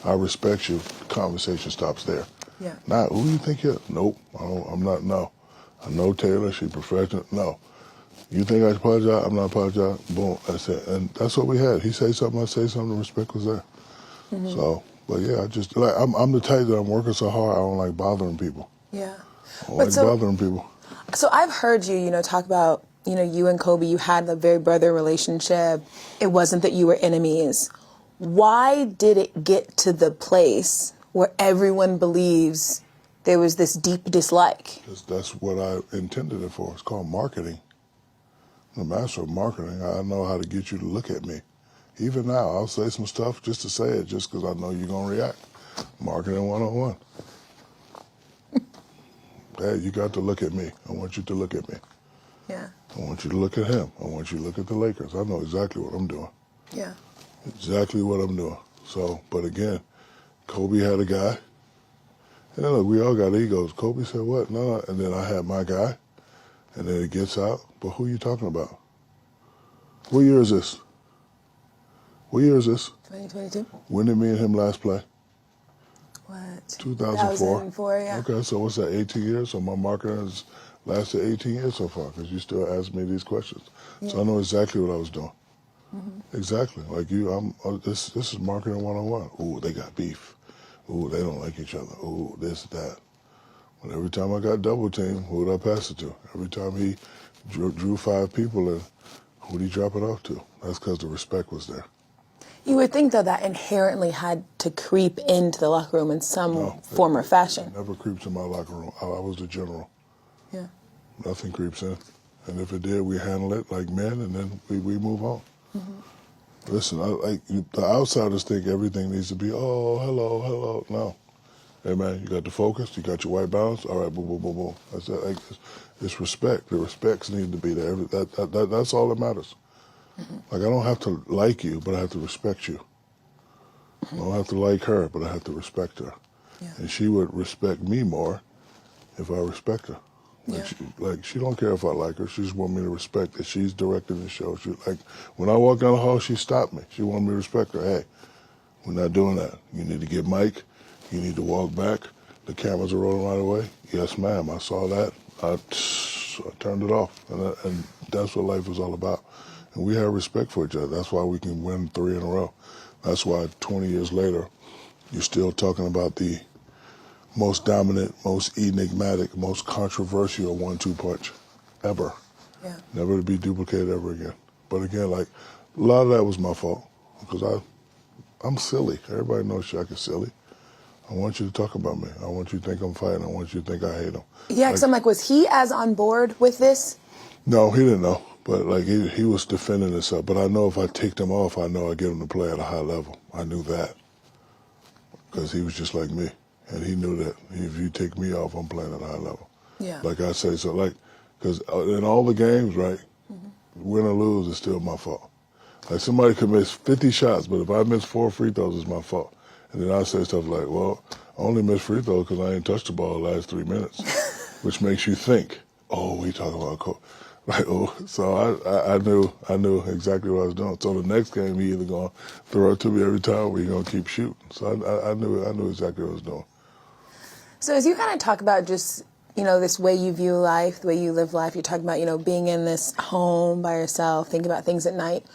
I respect you. The conversation stops there. Yeah. Not, who do you think you're? Nope, I'm not, no. I know Taylor, she's professional. No. You think I should apologize? I'm not apologizing. Boom, that's it. And that's what we had. He say something, I say something, the respect was there. Mm-hmm. So, but yeah, I'm the type that I'm working so hard, I don't like bothering people. Yeah. I don't like bothering people. So I've heard you, talk about, you and Kobe, you had a very brother relationship. It wasn't that you were enemies. Why did it get to the place where everyone believes there was this deep dislike? That's what I intended it for. It's called marketing. I'm the master of marketing. I know how to get you to look at me. Even now, I'll say some stuff just to say it, just because I know you're going to react. Marketing 101. Hey, you got to look at me. I want you to look at me. Yeah. I want you to look at him. I want you to look at the Lakers. I know exactly what I'm doing. Yeah. Exactly what I'm doing. So, but again, Kobe had a guy. And then look, we all got egos. Kobe said, what? No. And then I had my guy. And then it gets out. But who are you talking about? What year is this? What year is this? 2022. When did me and him last play? What? 2004. 2004, yeah. Okay, so what's that, 18 years? So my marketing has lasted 18 years so far because you still ask me these questions. Yeah. So I know exactly what I was doing. Mm-hmm. Exactly. Like you, this is marketing 101. Ooh, they got beef. Ooh, they don't like each other. Ooh, this, that. But every time I got double teamed, who would I pass it to? Every time he drew 5 people in, who would he drop it off to? That's because the respect was there. You would think, though, that inherently had to creep into the locker room in some form or fashion. It never creeps in my locker room. I was the general. Yeah. Nothing creeps in. And if it did, we handle it like men, and then we move on. Mm-hmm. Listen, the outsiders think everything needs to be, oh, hello. No. Hey, man, you got the focus, you got your white balance, all right, boom, boom, boom, boom. That's it. Like, it's respect. The respects need to be there. That's all that matters. Mm-hmm. Like, I don't have to like you, but I have to respect you. Mm-hmm. I don't have to like her, but I have to respect her. Yeah. And she would respect me more if I respect her. She don't care if I like her. She just want me to respect that she's directing the show. When I walk down the hall, she stopped me. She wanted me to respect her. Hey, we're not doing that. You need to get Mike. You need to walk back. The cameras are rolling right away. Yes, ma'am. I saw that. I turned it off. And that's what life is all about. And we have respect for each other. That's why we can win 3 in a row. That's why 20 years later, you're still talking about the most dominant, most enigmatic, most controversial 1-2 punch ever. Yeah. Never to be duplicated ever again. But again, like, a lot of that was my fault because I'm silly. Everybody knows Shaq is silly. I want you to talk about me. I want you to think I'm fighting. I want you to think I hate him. Yeah, because I'm like, was he as on board with this? No, he didn't know. But like he was defending himself. But I know if I take him off, I know I get him to play at a high level. I knew that because he was just like me. And he knew that if you take me off, I'm playing at a high level. Yeah. Like I say, so like, because in all the games, right, win or lose is still my fault. Like somebody could miss 50 shots, but if I miss 4 free throws, it's my fault. And then I say stuff like, well, I only missed free throws because I ain't touched the ball the last 3 minutes, which makes you think, oh, we talking about coach. Like, oh, so I knew exactly what I was doing. So the next game, he either gonna throw it to me every time, or he gonna keep shooting. So I knew exactly what I was doing. So as you kind of talk about just, this way you view life, the way you live life, you're talking about, being in this home by yourself, thinking about things at night.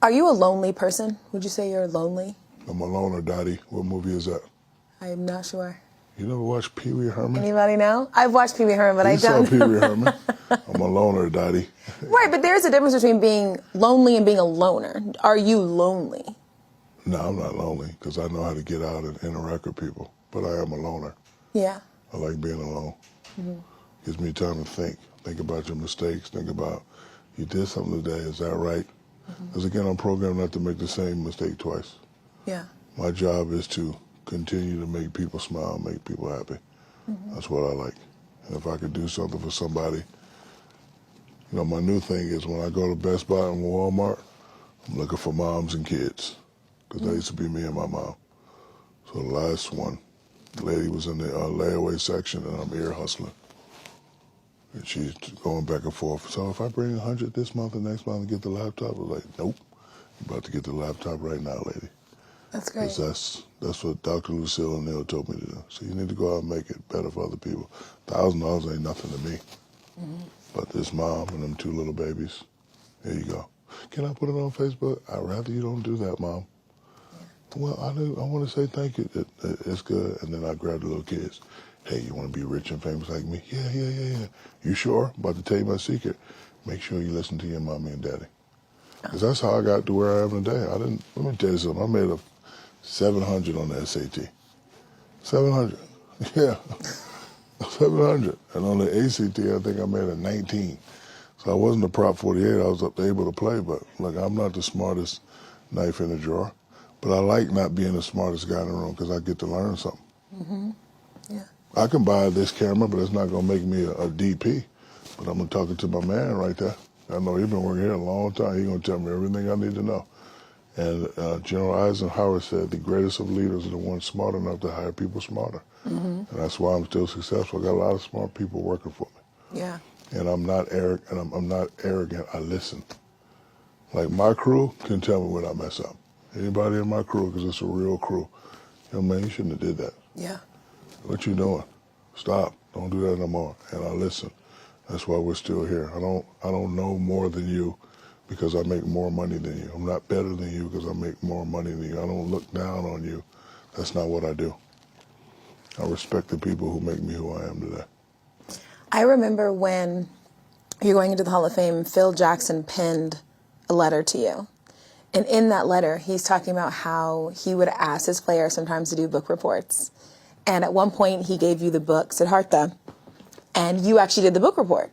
Are you a lonely person? Would you say you're lonely? I'm a loner, Dottie. What movie is that? I'm not sure. You never watched Pee Wee Herman? Anybody know? I've watched Pee Wee Herman, but I don't. You saw Pee Wee Herman? I'm a loner, Dottie. Right, but there's a difference between being lonely and being a loner. Are you lonely? No, I'm not lonely because I know how to get out and interact with people. But I am a loner. Yeah. I like being alone. Mm-hmm. Gives me time to think. Think about your mistakes. Think about, you did something today. Is that right? Because again, I'm programmed not to make the same mistake twice. Yeah. My job is to continue to make people smile, make people happy. Mm-hmm. That's what I like. And if I could do something for somebody, my new thing is when I go to Best Buy and Walmart, I'm looking for moms and kids. Because that used to be me and my mom. So the last one, the lady was in the layaway section and I'm ear hustling. And she's going back and forth. So if I bring 100 this month and next month and get the laptop, I was like, nope. You're about to get the laptop right now, lady. That's great. That's what Dr. Lucille O'Neill told me to do. So you need to go out and make it better for other people. $1,000 ain't nothing to me. Mm-hmm. But this mom and them 2 little babies, here you go. Can I put it on Facebook? I'd rather you don't do that, Mom. Yeah. Well, I want to say thank you. It's good. And then I grab the little kids. Hey, you want to be rich and famous like me? Yeah. You sure? I'm about to tell you my secret. Make sure you listen to your mommy and daddy. Because that's how I got to where I am today. Let me tell you something. I made a 700 on the SAT. 700. Yeah. 700. And on the ACT, I think I made a 19. So I wasn't a Prop 48. I was able to play, but look, I'm not the smartest knife in the drawer. But I like not being the smartest guy in the room because I get to learn something. Mm-hmm. Yeah. I can buy this camera, but it's not going to make me a DP. But I'm going to talk to my man right there. I know he's been working here a long time. He's going to tell me everything I need to know. And General Eisenhower said the greatest of leaders are the ones smart enough to hire people smarter. Mm-hmm. And that's why I'm still successful. I got a lot of smart people working for me. Yeah. And I'm not arrogant. I'm not arrogant. I listen. Like my crew can tell me when I mess up. Anybody in my crew, because it's a real crew. Man, you shouldn't have did that. Yeah. What you doing? Stop. Don't do that no more. And I listen. That's why we're still here. I don't know more than you because I make more money than you. I'm not better than you because I make more money than you. I don't look down on you. That's not what I do. I respect the people who make me who I am today. I remember when you're going into the Hall of Fame, Phil Jackson penned a letter to you. And in that letter, he's talking about how he would ask his players sometimes to do book reports. And at one point, he gave you the book, Siddhartha, and you actually did the book report.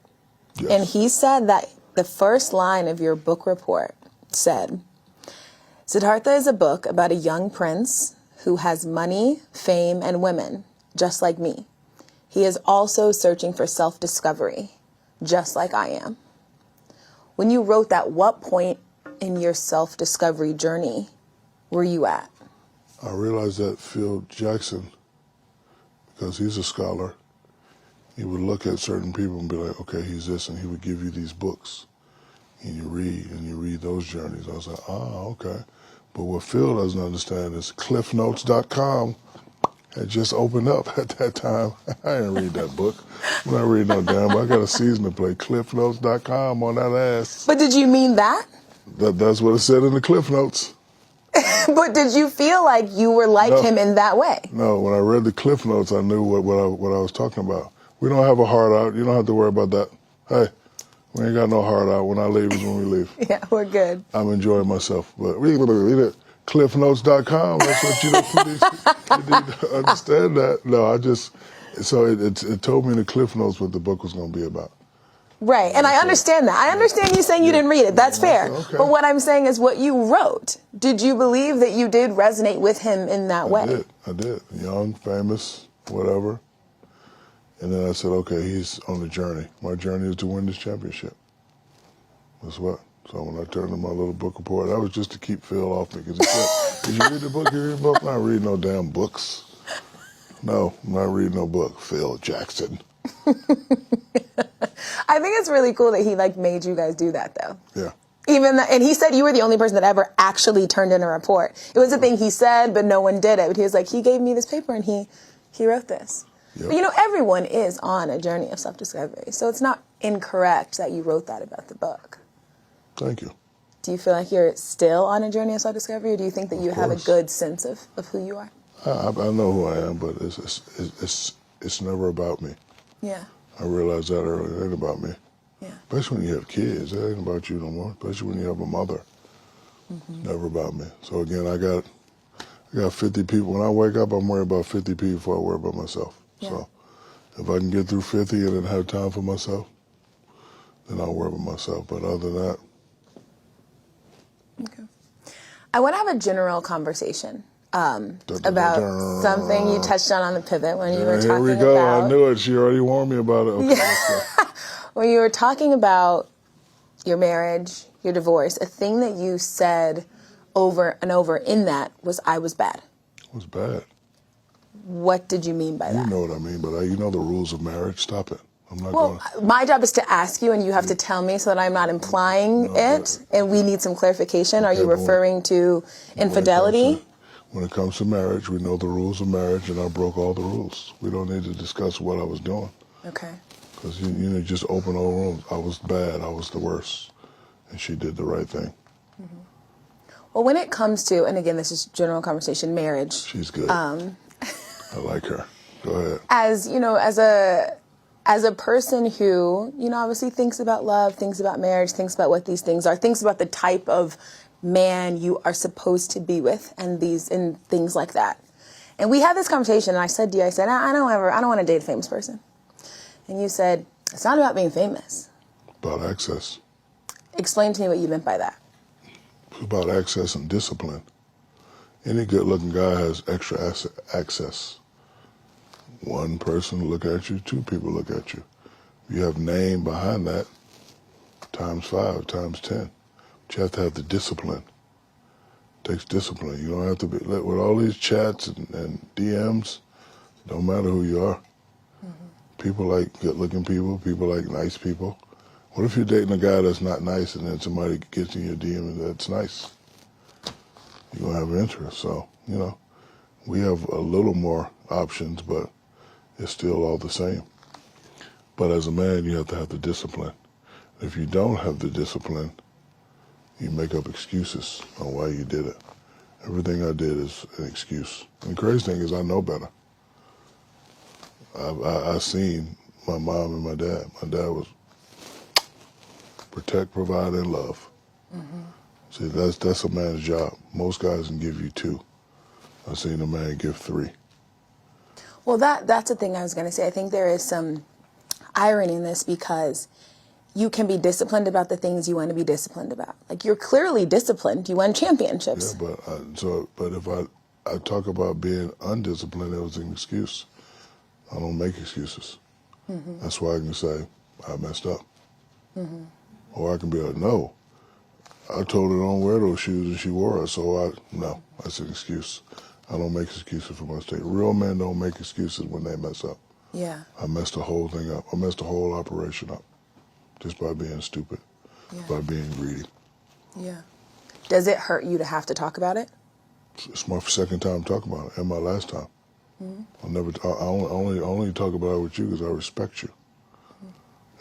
Yes. And he said that the first line of your book report said, Siddhartha is a book about a young prince who has money, fame, and women, just like me. He is also searching for self-discovery, just like I am. When you wrote that, what point in your self-discovery journey were you at? I realized that Phil Jackson, because he's a scholar, he would look at certain people and be like, okay, he's this, and he would give you these books. And you read those journeys. I was like, okay. But what Phil doesn't understand is cliffnotes.com had just opened up at that time. I didn't read that book. I'm not reading no damn book. I got a season to play. Cliffnotes.com on that ass. But did you mean that? That's what it said in the Cliff Notes. But did you feel like you were like him in that way? No, when I read the Cliff Notes, I knew what I was talking about. We don't have a heart out. You don't have to worry about that. Hey, we ain't got no heart out. When I leave is when we leave. Yeah, we're good. I'm enjoying myself. But read it. Cliffnotes.com. That's what you need to understand that. No, so it told me in the Cliff Notes what the book was going to be about. Right, and I understand that. I understand you saying you didn't read it. That's fair. Okay. But what I'm saying is what you wrote. Did you believe that you did resonate with him in that way? I did. Young, famous, whatever. And then I said, okay, he's on the journey. My journey is to win this championship. That's what. So when I turned in my little book report, that was just to keep Phil off me. Because he said, did you read the book? You read the book? I'm not reading no damn books. No, I'm not reading no book. Phil Jackson. I think it's really cool that he made you guys do that, though. Yeah. And he said you were the only person that ever actually turned in a report. It was a thing he said, but no one did it. But he was like, he gave me this paper and he wrote this. Yep. But everyone is on a journey of self-discovery. So it's not incorrect that you wrote that about the book. Thank you. Do you feel like you're still on a journey of self-discovery, or do you think that you have a good sense of who you are? I know who I am, but it's never about me. Yeah. I realized that earlier. It ain't about me. Yeah. Especially when you have kids. It ain't about you no more. Especially when you have a mother. Mm-hmm. Never about me. So again, I got 50 people. When I wake up, I'm worried about 50 people before I worry about myself. Yeah. So if I can get through 50 and then have time for myself, then I'll worry about myself. But other than that. Okay. I want to have a general conversation about something you touched on the pivot when you were talking about. Here we go. I knew it. She already warned me about it. Okay, yeah. When you were talking about your marriage, your divorce, a thing that you said over and over in that was, I was bad. It was bad. What did you mean by that? You know what I mean, but you know the rules of marriage. Stop it. I'm not going. My job is to ask you, and you have to tell me so that I'm not implying it, and we need some clarification. Okay, are you referring to infidelity? When it comes to marriage, we know the rules of marriage, and I broke all the rules. We don't need to discuss what I was doing. Okay. Because you just open all rooms. I was bad. I was the worst. And she did the right thing. Mm-hmm. Well, when it comes to, and again, this is general conversation, marriage. She's good. I like her. Go ahead. As a person who, obviously thinks about love, thinks about marriage, thinks about what these things are, thinks about the type of man you are supposed to be with and things like that. And we had this conversation, and I said to you, I don't want to date a famous person. And you said, it's not about being famous. About access. Explain to me what you meant by that. It's about access and discipline. Any good-looking guy has extra access. One person look at you, two people look at you. If you have name behind that, times 5, times 10. But you have to have the discipline. It takes discipline. You don't have to be, with all these chats and DMs, don't matter who you are. Mm-hmm. People like good-looking people like nice people. What if you're dating a guy that's not nice and then somebody gets in your DM and that's nice? You're going to have an interest. So, we have a little more options, but it's still all the same. But as a man, you have to have the discipline. If you don't have the discipline, you make up excuses on why you did it. Everything I did is an excuse. And the crazy thing is I know better. I seen my mom and my dad. My dad was protect, provide, and love. Mm-hmm. See, that's a man's job. Most guys can give you 2. I've seen a man give 3. Well, that's the thing I was going to say. I think there is some irony in this because you can be disciplined about the things you want to be disciplined about. Like, you're clearly disciplined. You won championships. Yeah, but if I talk about being undisciplined, it was an excuse. I don't make excuses. Mm-hmm. That's why I can say I messed up. Mm-hmm. Or I can be like, no, I told her don't wear those shoes and she wore it, so no, that's an excuse. I don't make excuses for my mistake. Real men don't make excuses when they mess up. Yeah. I messed the whole thing up. I messed the whole operation up just by being stupid, by being greedy. Yeah. Does it hurt you to have to talk about it? It's my second time talking about it, and my last time. Mm-hmm. I only talk about it with you because I respect you,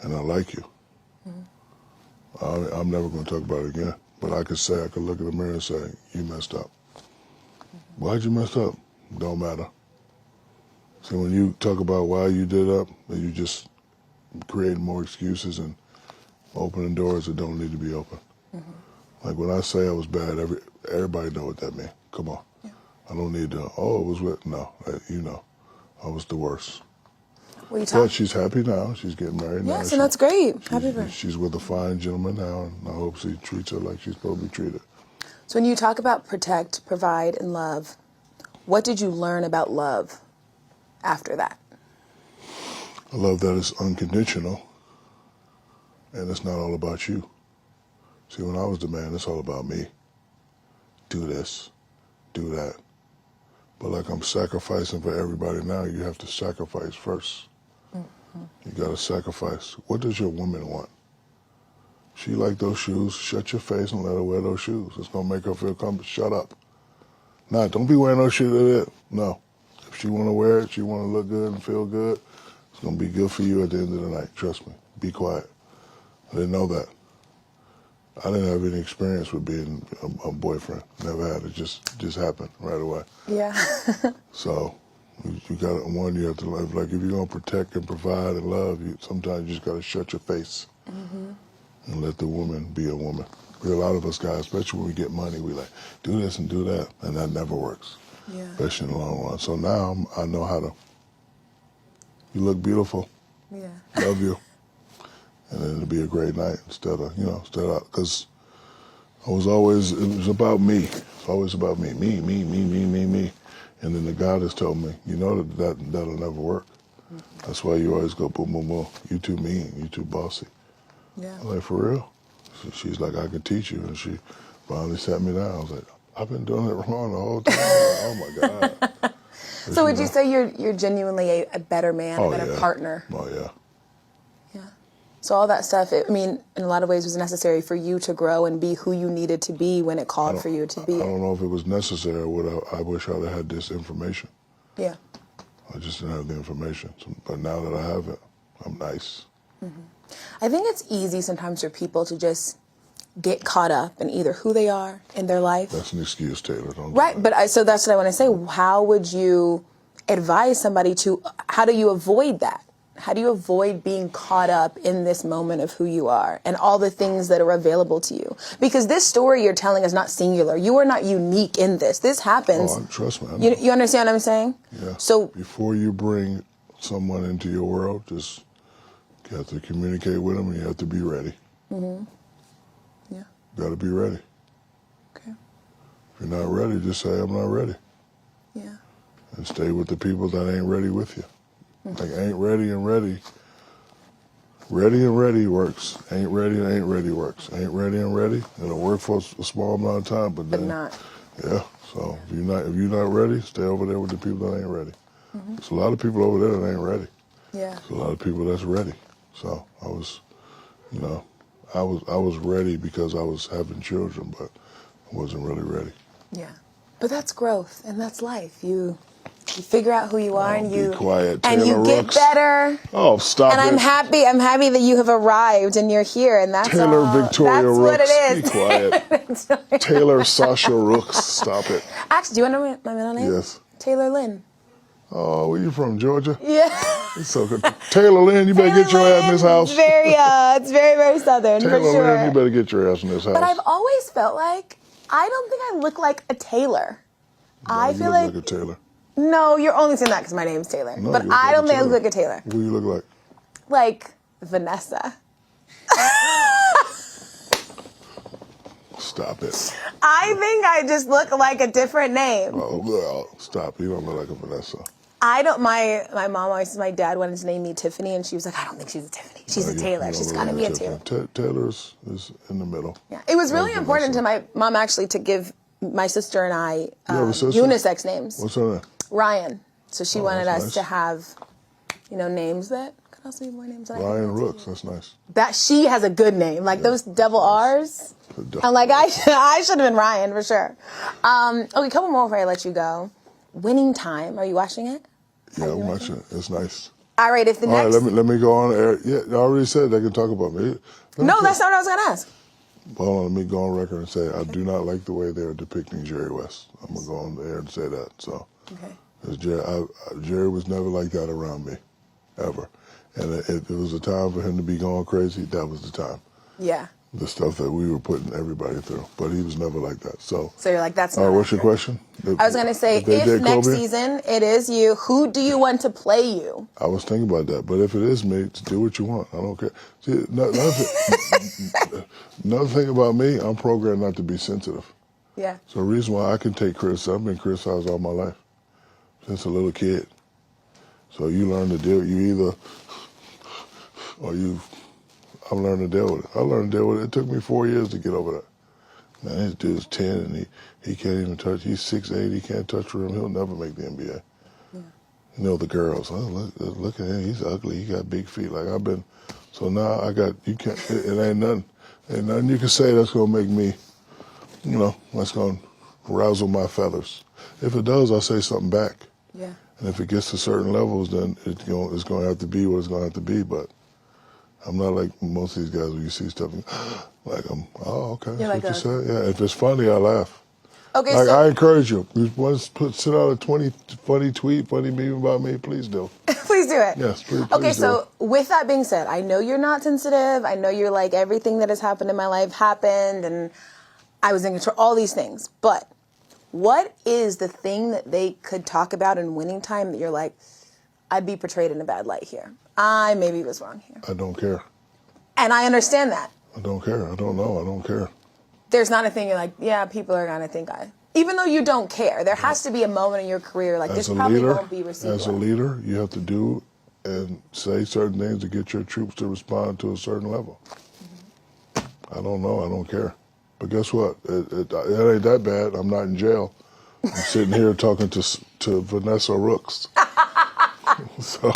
and I like you. Mm-hmm. I'm never going to talk about it again. But I could look in the mirror and say, you messed up. Mm-hmm. Why'd you mess up? Don't matter. So when you talk about why you did up, you just create more excuses and opening doors that don't need to be open. Mm-hmm. Like when I say I was bad, everybody know what that means. Come on. Yeah. I don't need to, it was with, no, you know, I was the worst. But she's happy now. She's getting married now. Yes, and that's great. Happy for her. She's with a fine gentleman now, and I hope he treats her like she's supposed to be treated. So when you talk about protect, provide, and love, what did you learn about love after that? I love that it's unconditional, and it's not all about you. See, when I was the man, it's all about me. Do this, do that. But like I'm sacrificing for everybody now, you have to sacrifice first. Mm-hmm. You got to sacrifice. What does your woman want? She like those shoes, shut your face and let her wear those shoes. It's going to make her feel comfortable. Shut up. Nah, don't be wearing those shoes. No. If she want to wear it, she want to look good and feel good, it's going to be good for you at the end of the night. Trust me. Be quiet. I didn't know that. I didn't have any experience with being a boyfriend. Never had it. Just happened right away. Yeah. So you got to, you have to live. Like if you're going to protect and provide and love, sometimes you just got to shut your face and let the woman be a woman. A lot of us guys, especially when we get money, we like, do this and do that, and that never works, especially in the long run. So now I know how to, you look beautiful, love you. And then it'll be a great night instead of, because it was about me. It's always about me. Me. And then the God has told me, that'll never work. Mm-hmm. That's why you always go boom, boom, boom. You too mean, you too bossy. Yeah. I'm like, for real? So she's like, I can teach you. And she finally sat me down. I was like, I've been doing it wrong the whole time. Oh my God. So would you say you're genuinely a better man, a better partner? Oh yeah. So all that stuff, in a lot of ways was necessary for you to grow and be who you needed to be when it called for you to be. I don't know if it was necessary or I wish I'd have had this information. Yeah. I just didn't have the information. But now that I have it, I'm nice. Mm-hmm. I think it's easy sometimes for people to just get caught up in either who they are in their life. That's an excuse, Taylor. Right, but so that's what I want to say. How would you advise somebody how do you avoid that? How do you avoid being caught up in this moment of who you are and all the things that are available to you? Because this story you're telling is not singular. You are not unique in this. This happens. Oh, trust me. You understand what I'm saying? Yeah. So before you bring someone into your world, you have to communicate with them and you have to be ready. Mm-hmm. Yeah. You got to be ready. Okay. If you're not ready, just say, I'm not ready. Yeah. And stay with the people that ain't ready with you. Like ain't ready and ready. Ready and ready works. Ain't ready and ain't ready works. Ain't ready and ready. It'll work for a small amount of time, but not. Yeah. So if you're not ready, stay over there with the people that ain't ready. Mm-hmm. There's a lot of people over there that ain't ready. Yeah. There's a lot of people that's ready. So I was, I was ready because I was having children, but I wasn't really ready. Yeah. But that's growth and that's life. You figure out who you are and you quiet, and you Rooks. get better. Oh, stop and it. I'm happy that you have arrived and you're here and that's Taylor all. Victoria that's Rooks. What it is. Be quiet. Taylor Sasha Rooks. Stop it. Actually, do you want to know my middle name? Yes. Taylor Lynn. Oh, where you from, Georgia? Yeah. So Taylor Lynn, you better get your ass in this house. It's very, very Southern, Taylor for sure. Lynn, you better get your ass in this house. But I've always felt like, I don't think I look like a Taylor. I feel like a Taylor. No, you're only saying that because my name's Taylor. No, but I don't think I look like a Taylor. What do you look like? Like Vanessa. Stop it. I think I just look like a different name. Oh, well, stop. You don't look like a Vanessa. I don't. My mom always said my dad wanted to name me Tiffany, and she was like, I don't think she's a Tiffany. She's a Taylor. She's got to be a Taylor. Taylor is in the middle. Yeah. It was really important to my mom actually to give my sister and I unisex names. What's her name? Ryan. So she wanted us nice. to have, names that could also be more names. Ryan Rooks. That's nice. That she has a good name, like those double R's. I'm like, I should have been Ryan for sure. Okay, a couple more before I let you go. Winning Time. Are you watching it? Yeah, I'm watching it. It's nice. All right, if the All next. right, let me go on air. Yeah, I already said they can talk about me. No, that's not what I was going to ask. Hold on, let me go on record and say I do not like the way they are depicting Jerry West. I'm going to go on the air and say that. So, Jerry was never like that around me, ever. And if it was a time for him to be going crazy, that was the time. Yeah. The stuff that we were putting everybody through. But he was never like that. So you're like, that's not all right, what's your question? I was going to say, if next season it is you, who do you want to play you? I was thinking about that. But if it is me, do what you want. I don't care. See, another thing about me, I'm programmed not to be sensitive. Yeah. So the reason why I can take criticism, I've been criticized all my life, since a little kid. So you learn to deal, I've learned to deal with it. I learned to deal with it. It took me 4 years to get over that. Man, this dude's 10 and he can't even touch, he's 6'8", he can't touch rim, he'll never make the NBA. Yeah. The girls, look at him, he's ugly, he got big feet. So now you can't, it ain't nothing you can say that's gonna make me, that's gonna razzle my feathers. If it does, I'll say something back. Yeah. And if it gets to certain levels, then it's going to have to be what it's going to have to be. But I'm not like most of these guys where you see stuff like okay, that's what you said. Yeah, if it's funny, I laugh. Okay, I encourage you. You want to send out a funny tweet, funny meme about me, please do. Please do it. Yes, please Okay, do. so with that being said, I know you're not sensitive. I know you're like, everything that has happened in my life happened, and I was in control, all these things. But what is the thing that they could talk about in Winning Time that you're like, I'd be portrayed in a bad light here? I maybe was wrong here. I don't care. And I understand that. I don't care. I don't know. I don't care. There's not a thing you're like, yeah, people are going to think even though you don't care, there has to be a moment in your career like this probably won't be received. As a leader, you have to do and say certain things to get your troops to respond to a certain level. Mm-hmm. I don't know. I don't care. But guess what? It ain't that bad. I'm not in jail. I'm sitting here talking to Vanessa Rooks. So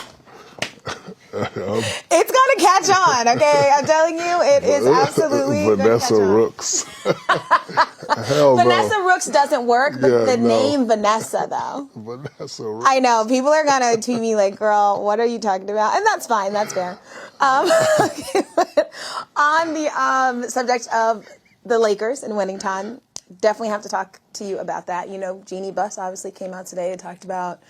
it's going to catch on, okay? I'm telling you, it is absolutely Vanessa Rooks. Hell no. Vanessa Rooks doesn't work, but the name Vanessa, though. Vanessa Rooks. I know. People are going to tweet me like, girl, what are you talking about? And that's fine. That's fair. Okay, but on the subject of the Lakers and Winning Time, definitely have to talk to you about that. Jeanie Buss obviously came out today and talked about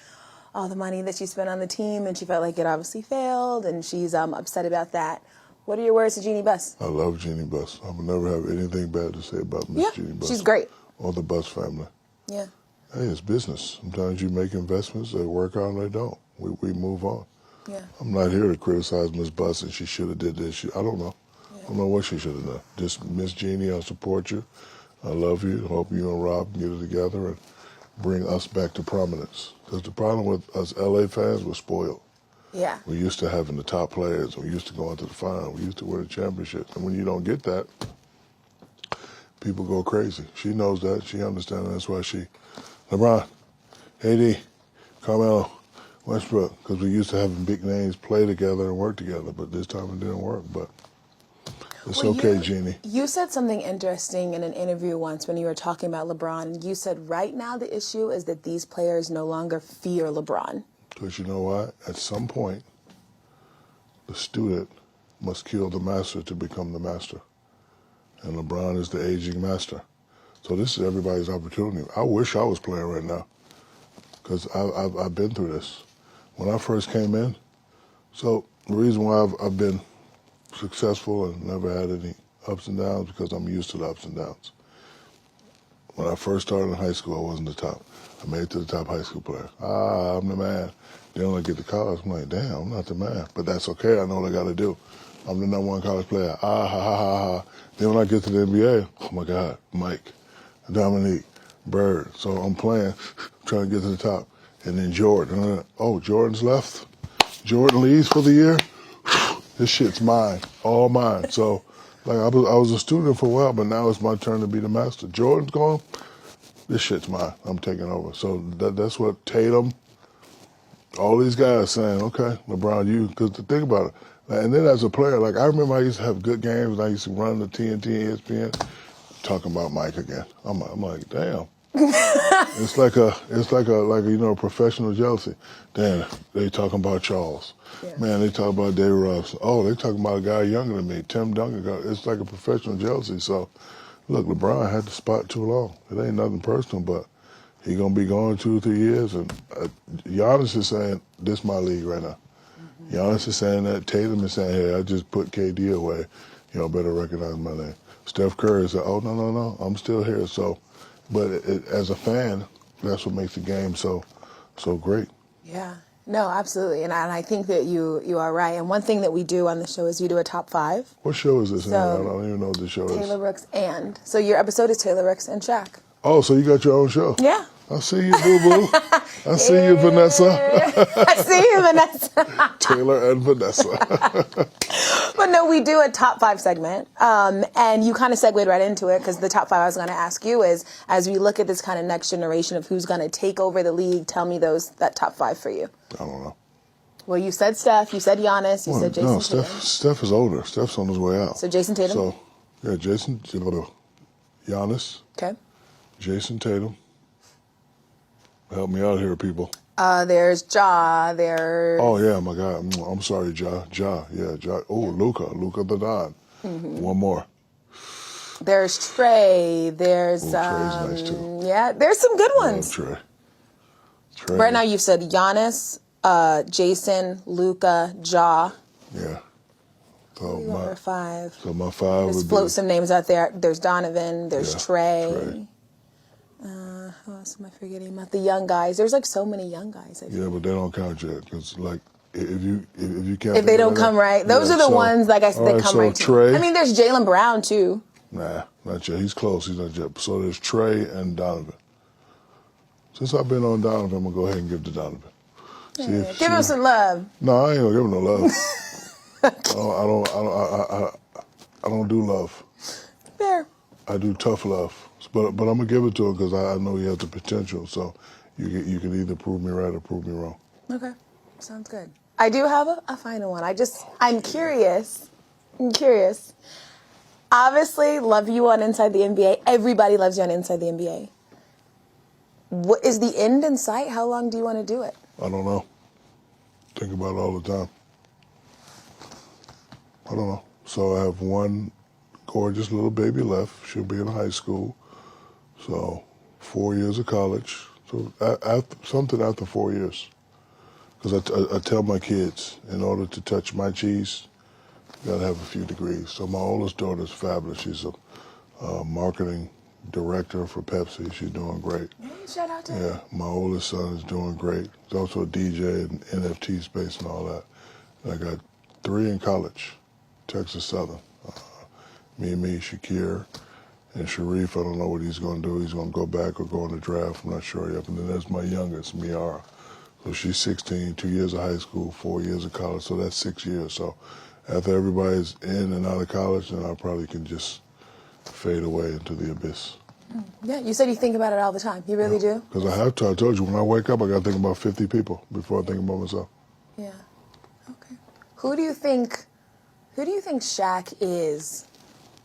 all the money that she spent on the team, and she felt like it obviously failed, and she's upset about that. What are your words to Jeanie Buss? I love Jeanie Buss. I will never have anything bad to say about Miss Jeanie Buss. She's great. Or the Buss family. Yeah. Hey, it's business. Sometimes you make investments, they work out and they don't. We move on. Yeah. I'm not here to criticize Miss Buss and she should have did this. I don't know. Yeah. I don't know what she should have done. Just Miss Jeanie, I support you. I love you. Hope you and Rob can get it together and bring us back to prominence. Because the problem with us LA fans, we're spoiled. Yeah. We're used to having the top players. We're used to going to the final. We used to win the championships. And when you don't get that, people go crazy. She knows that. She understands that. That's why LeBron, AD, Carmelo, Westbrook, because we used to having big names play together and work together. But this time it didn't work. But it's okay, Jeanie. You said something interesting in an interview once when you were talking about LeBron. And you said right now the issue is that these players no longer fear LeBron. Because you know what? At some point, the student must kill the master to become the master. And LeBron is the aging master. So this is everybody's opportunity. I wish I was playing right now because I've been through this. When I first came in, So the reason why I've been successful and never had any ups and downs because I'm used to the ups and downs. When I first started in high school, I wasn't the top. I made it to the top high school player. I'm the man. Then when I get to college, I'm like, damn, I'm not the man. But that's okay. I know what I got to do. I'm the #1 college player. Ha, ha, ha, ha. Then when I get to the NBA, oh, my God, Mike, Dominique, Bird. So I'm playing, trying to get to the top. And then Jordan. Jordan's left. Jordan leaves for the year. This shit's mine, all mine. So, like, I was a student for a while, but now it's my turn to be the master. Jordan's gone. This shit's mine. I'm taking over. So that's what Tatum, all these guys saying, okay, LeBron, you, because to think about it. And then as a player, like, I remember I used to have good games, and I used to run the TNT, ESPN, talking about Mike again. I'm like, damn. It's like a professional jealousy. Damn, they talking about Charles. Yeah. Man, they talk about David Robinson. Oh, they talking about a guy younger than me, Tim Duncan. It's like a professional jealousy. So, look, LeBron had the spot too long. It ain't nothing personal, but he gonna be gone 2 or 3 years. And Giannis is saying, this my league right now. Mm-hmm. Giannis is saying that. Tatum is saying, hey, I just put KD away. Y'all better recognize my name. Steph Curry said, oh, no, I'm still here. So, but as a fan, that's what makes the game so great. Yeah. No, absolutely. And I think that you are right. And one thing that we do on the show is we do a top 5. What show is this? So, I don't even know what the show is. Taylor Rooks and. So your episode is Taylor Rooks and Shaq. Oh, so you got your own show? Yeah. I see you, boo-boo. I see you, Vanessa. I see you, Vanessa. Taylor and Vanessa. But no, we do a top 5 segment. And you kind of segued right into it because the top 5 I was going to ask you is, as we look at this kind of next generation of who's going to take over the league, tell me that top 5 for you. I don't know. Well, you said Steph, you said Giannis, you said Jason Tatum. Steph is older. Steph's on his way out. So Jason Tatum? So, yeah, Giannis, Okay. Jason Tatum. Help me out here, people. There's Ja, there's... Oh, yeah, my God. I'm sorry, Ja. Yeah, Ja. Oh, yeah. Luka the Don. Mm-hmm. One more. There's Trey. There's... Trey's nice, too. Yeah, there's some good ones. Trey. Right now you've said Giannis, Jason, Luka, Ja. Yeah. So my 5. So my 5 Let's would float be... some names out there. There's Donovan. There's Trey. Who else am I forgetting about? The young guys. There's like so many young guys. Yeah, but they don't count yet because like if you can't. If they don't come right, those are the ones like I said that come right. Trey. I mean, there's Jaylen Brown too. Nah, not yet. He's close. He's not yet. So there's Trey and Donovan. Since I've been on Donovan, I'm gonna go ahead and give to Donovan. Yeah, give him some love. No, I ain't gonna give him no love. I don't do love. Fair. I do tough love, but I'm gonna give it to him because I know he has the potential. So you can either prove me right or prove me wrong. Okay, sounds good. I do have a final one. I'm curious. Obviously, love you on Inside the NBA. Everybody loves you on Inside the NBA. What is the end in sight? How long do you want to do it? I don't know. Think about it all the time. I don't know. So I have one gorgeous little baby left. She'll be in high school. So 4 years of college. So something after 4 years. Because I tell my kids, in order to touch my cheese, you got to have a few degrees. So my oldest daughter is fabulous. She's a marketing director for Pepsi. She's doing great. Hey, shout out to her. Yeah, my oldest son is doing great. He's also a DJ in NFT space and all that. And I got 3 in college, Texas Southern. Me, Shakir, and Sharif. I don't know what he's going to do. He's going to go back or go in the draft. I'm not sure yet. And then there's my youngest, Miara. So she's 16, 2 years of high school, 4 years of college. So that's 6 years. So after everybody's in and out of college, then I probably can just fade away into the abyss. Yeah, you said you think about it all the time. You really do? Because I have to. I told you, when I wake up, I got to think about 50 people before I think about myself. Yeah. Okay. Who do you think Shaq is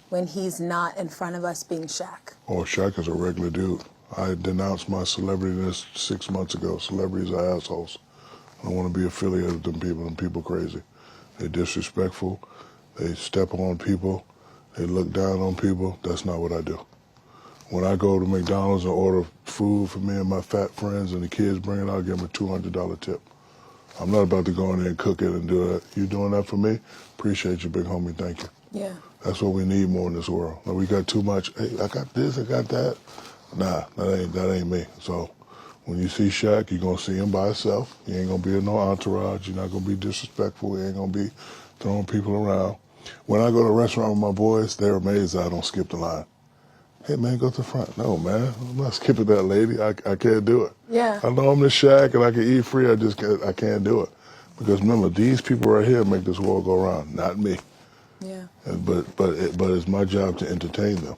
when he's not in front of us being Shaq? Oh, Shaq is a regular dude. I denounced my celebrityness 6 months ago. Celebrities are assholes. I don't want to be affiliated with them people. Them people crazy. They're disrespectful. They step on people. They look down on people. That's not what I do. When I go to McDonald's and order food for me and my fat friends and the kids bring it out, I give them a $200 tip. I'm not about to go in there and cook it and do that. You doing that for me? Appreciate you, big homie. Thank you. Yeah. That's what we need more in this world. Like, we got too much. Hey, I got this, I got that. Nah, that ain't me. So when you see Shaq, you're gonna see him by himself. He ain't gonna be in no entourage. You're not gonna be disrespectful. He ain't gonna be throwing people around. When I go to a restaurant with my boys, they're amazed I don't skip the line. Hey man, go to the front. No man, I'm not skipping that lady. I can't do it. Yeah. I know I'm the Shaq and I can eat free. I can't do it. Because remember, these people right here make this world go around, not me. Yeah. But it's my job to entertain them.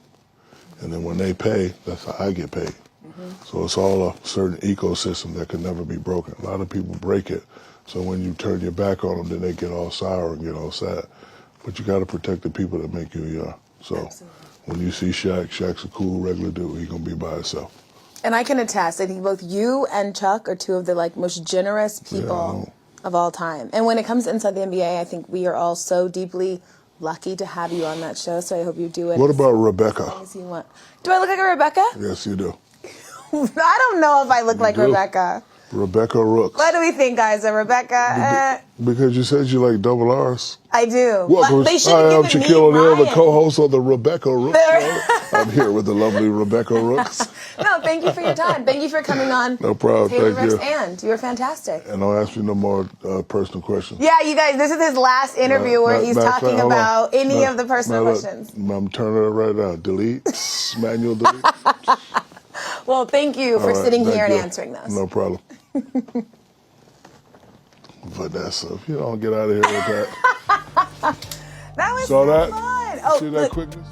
And then when they pay, that's how I get paid. So it's all a certain ecosystem that can never be broken. A lot of people break it. So when you turn your back on them, then they get all sour and get all sad. But you got to protect the people that make you who you are. So Absolutely. when you see Shaq, Shaq's a cool, regular dude. He's going to be by himself. And I can attest, I think both you and Chuck are two of the most generous people of all time. And when it comes to Inside the NBA, I think we are all so deeply lucky to have you on that show. So I hope you do it. What about Rebecca? As you want. Do I look like a Rebecca? Yes, you do. I don't know if I look like do. Rebecca. Rebecca Rooks. What do we think, guys? A Rebecca? Because you said you like double R's. I do. Welcome. They should Hi, I'm have given Shaquille me O'Neal, the Ryan. co-host of the Rebecca Rooks show. I'm here with the lovely Rebecca Rooks. No, thank you for your time. Thank you for coming on. No problem. Taylor Thank you. Rooks, and you were fantastic. And don't ask me no more personal questions. Yeah, you guys, this is his last interview where he's talking about any of the personal questions. I'm turning it right now. Delete. Manual delete. Well, thank you for sitting here and answering those. No problem. Vanessa, if you don't get out of here with that. That was Saw so that? fun. Oh, See that look, quickness?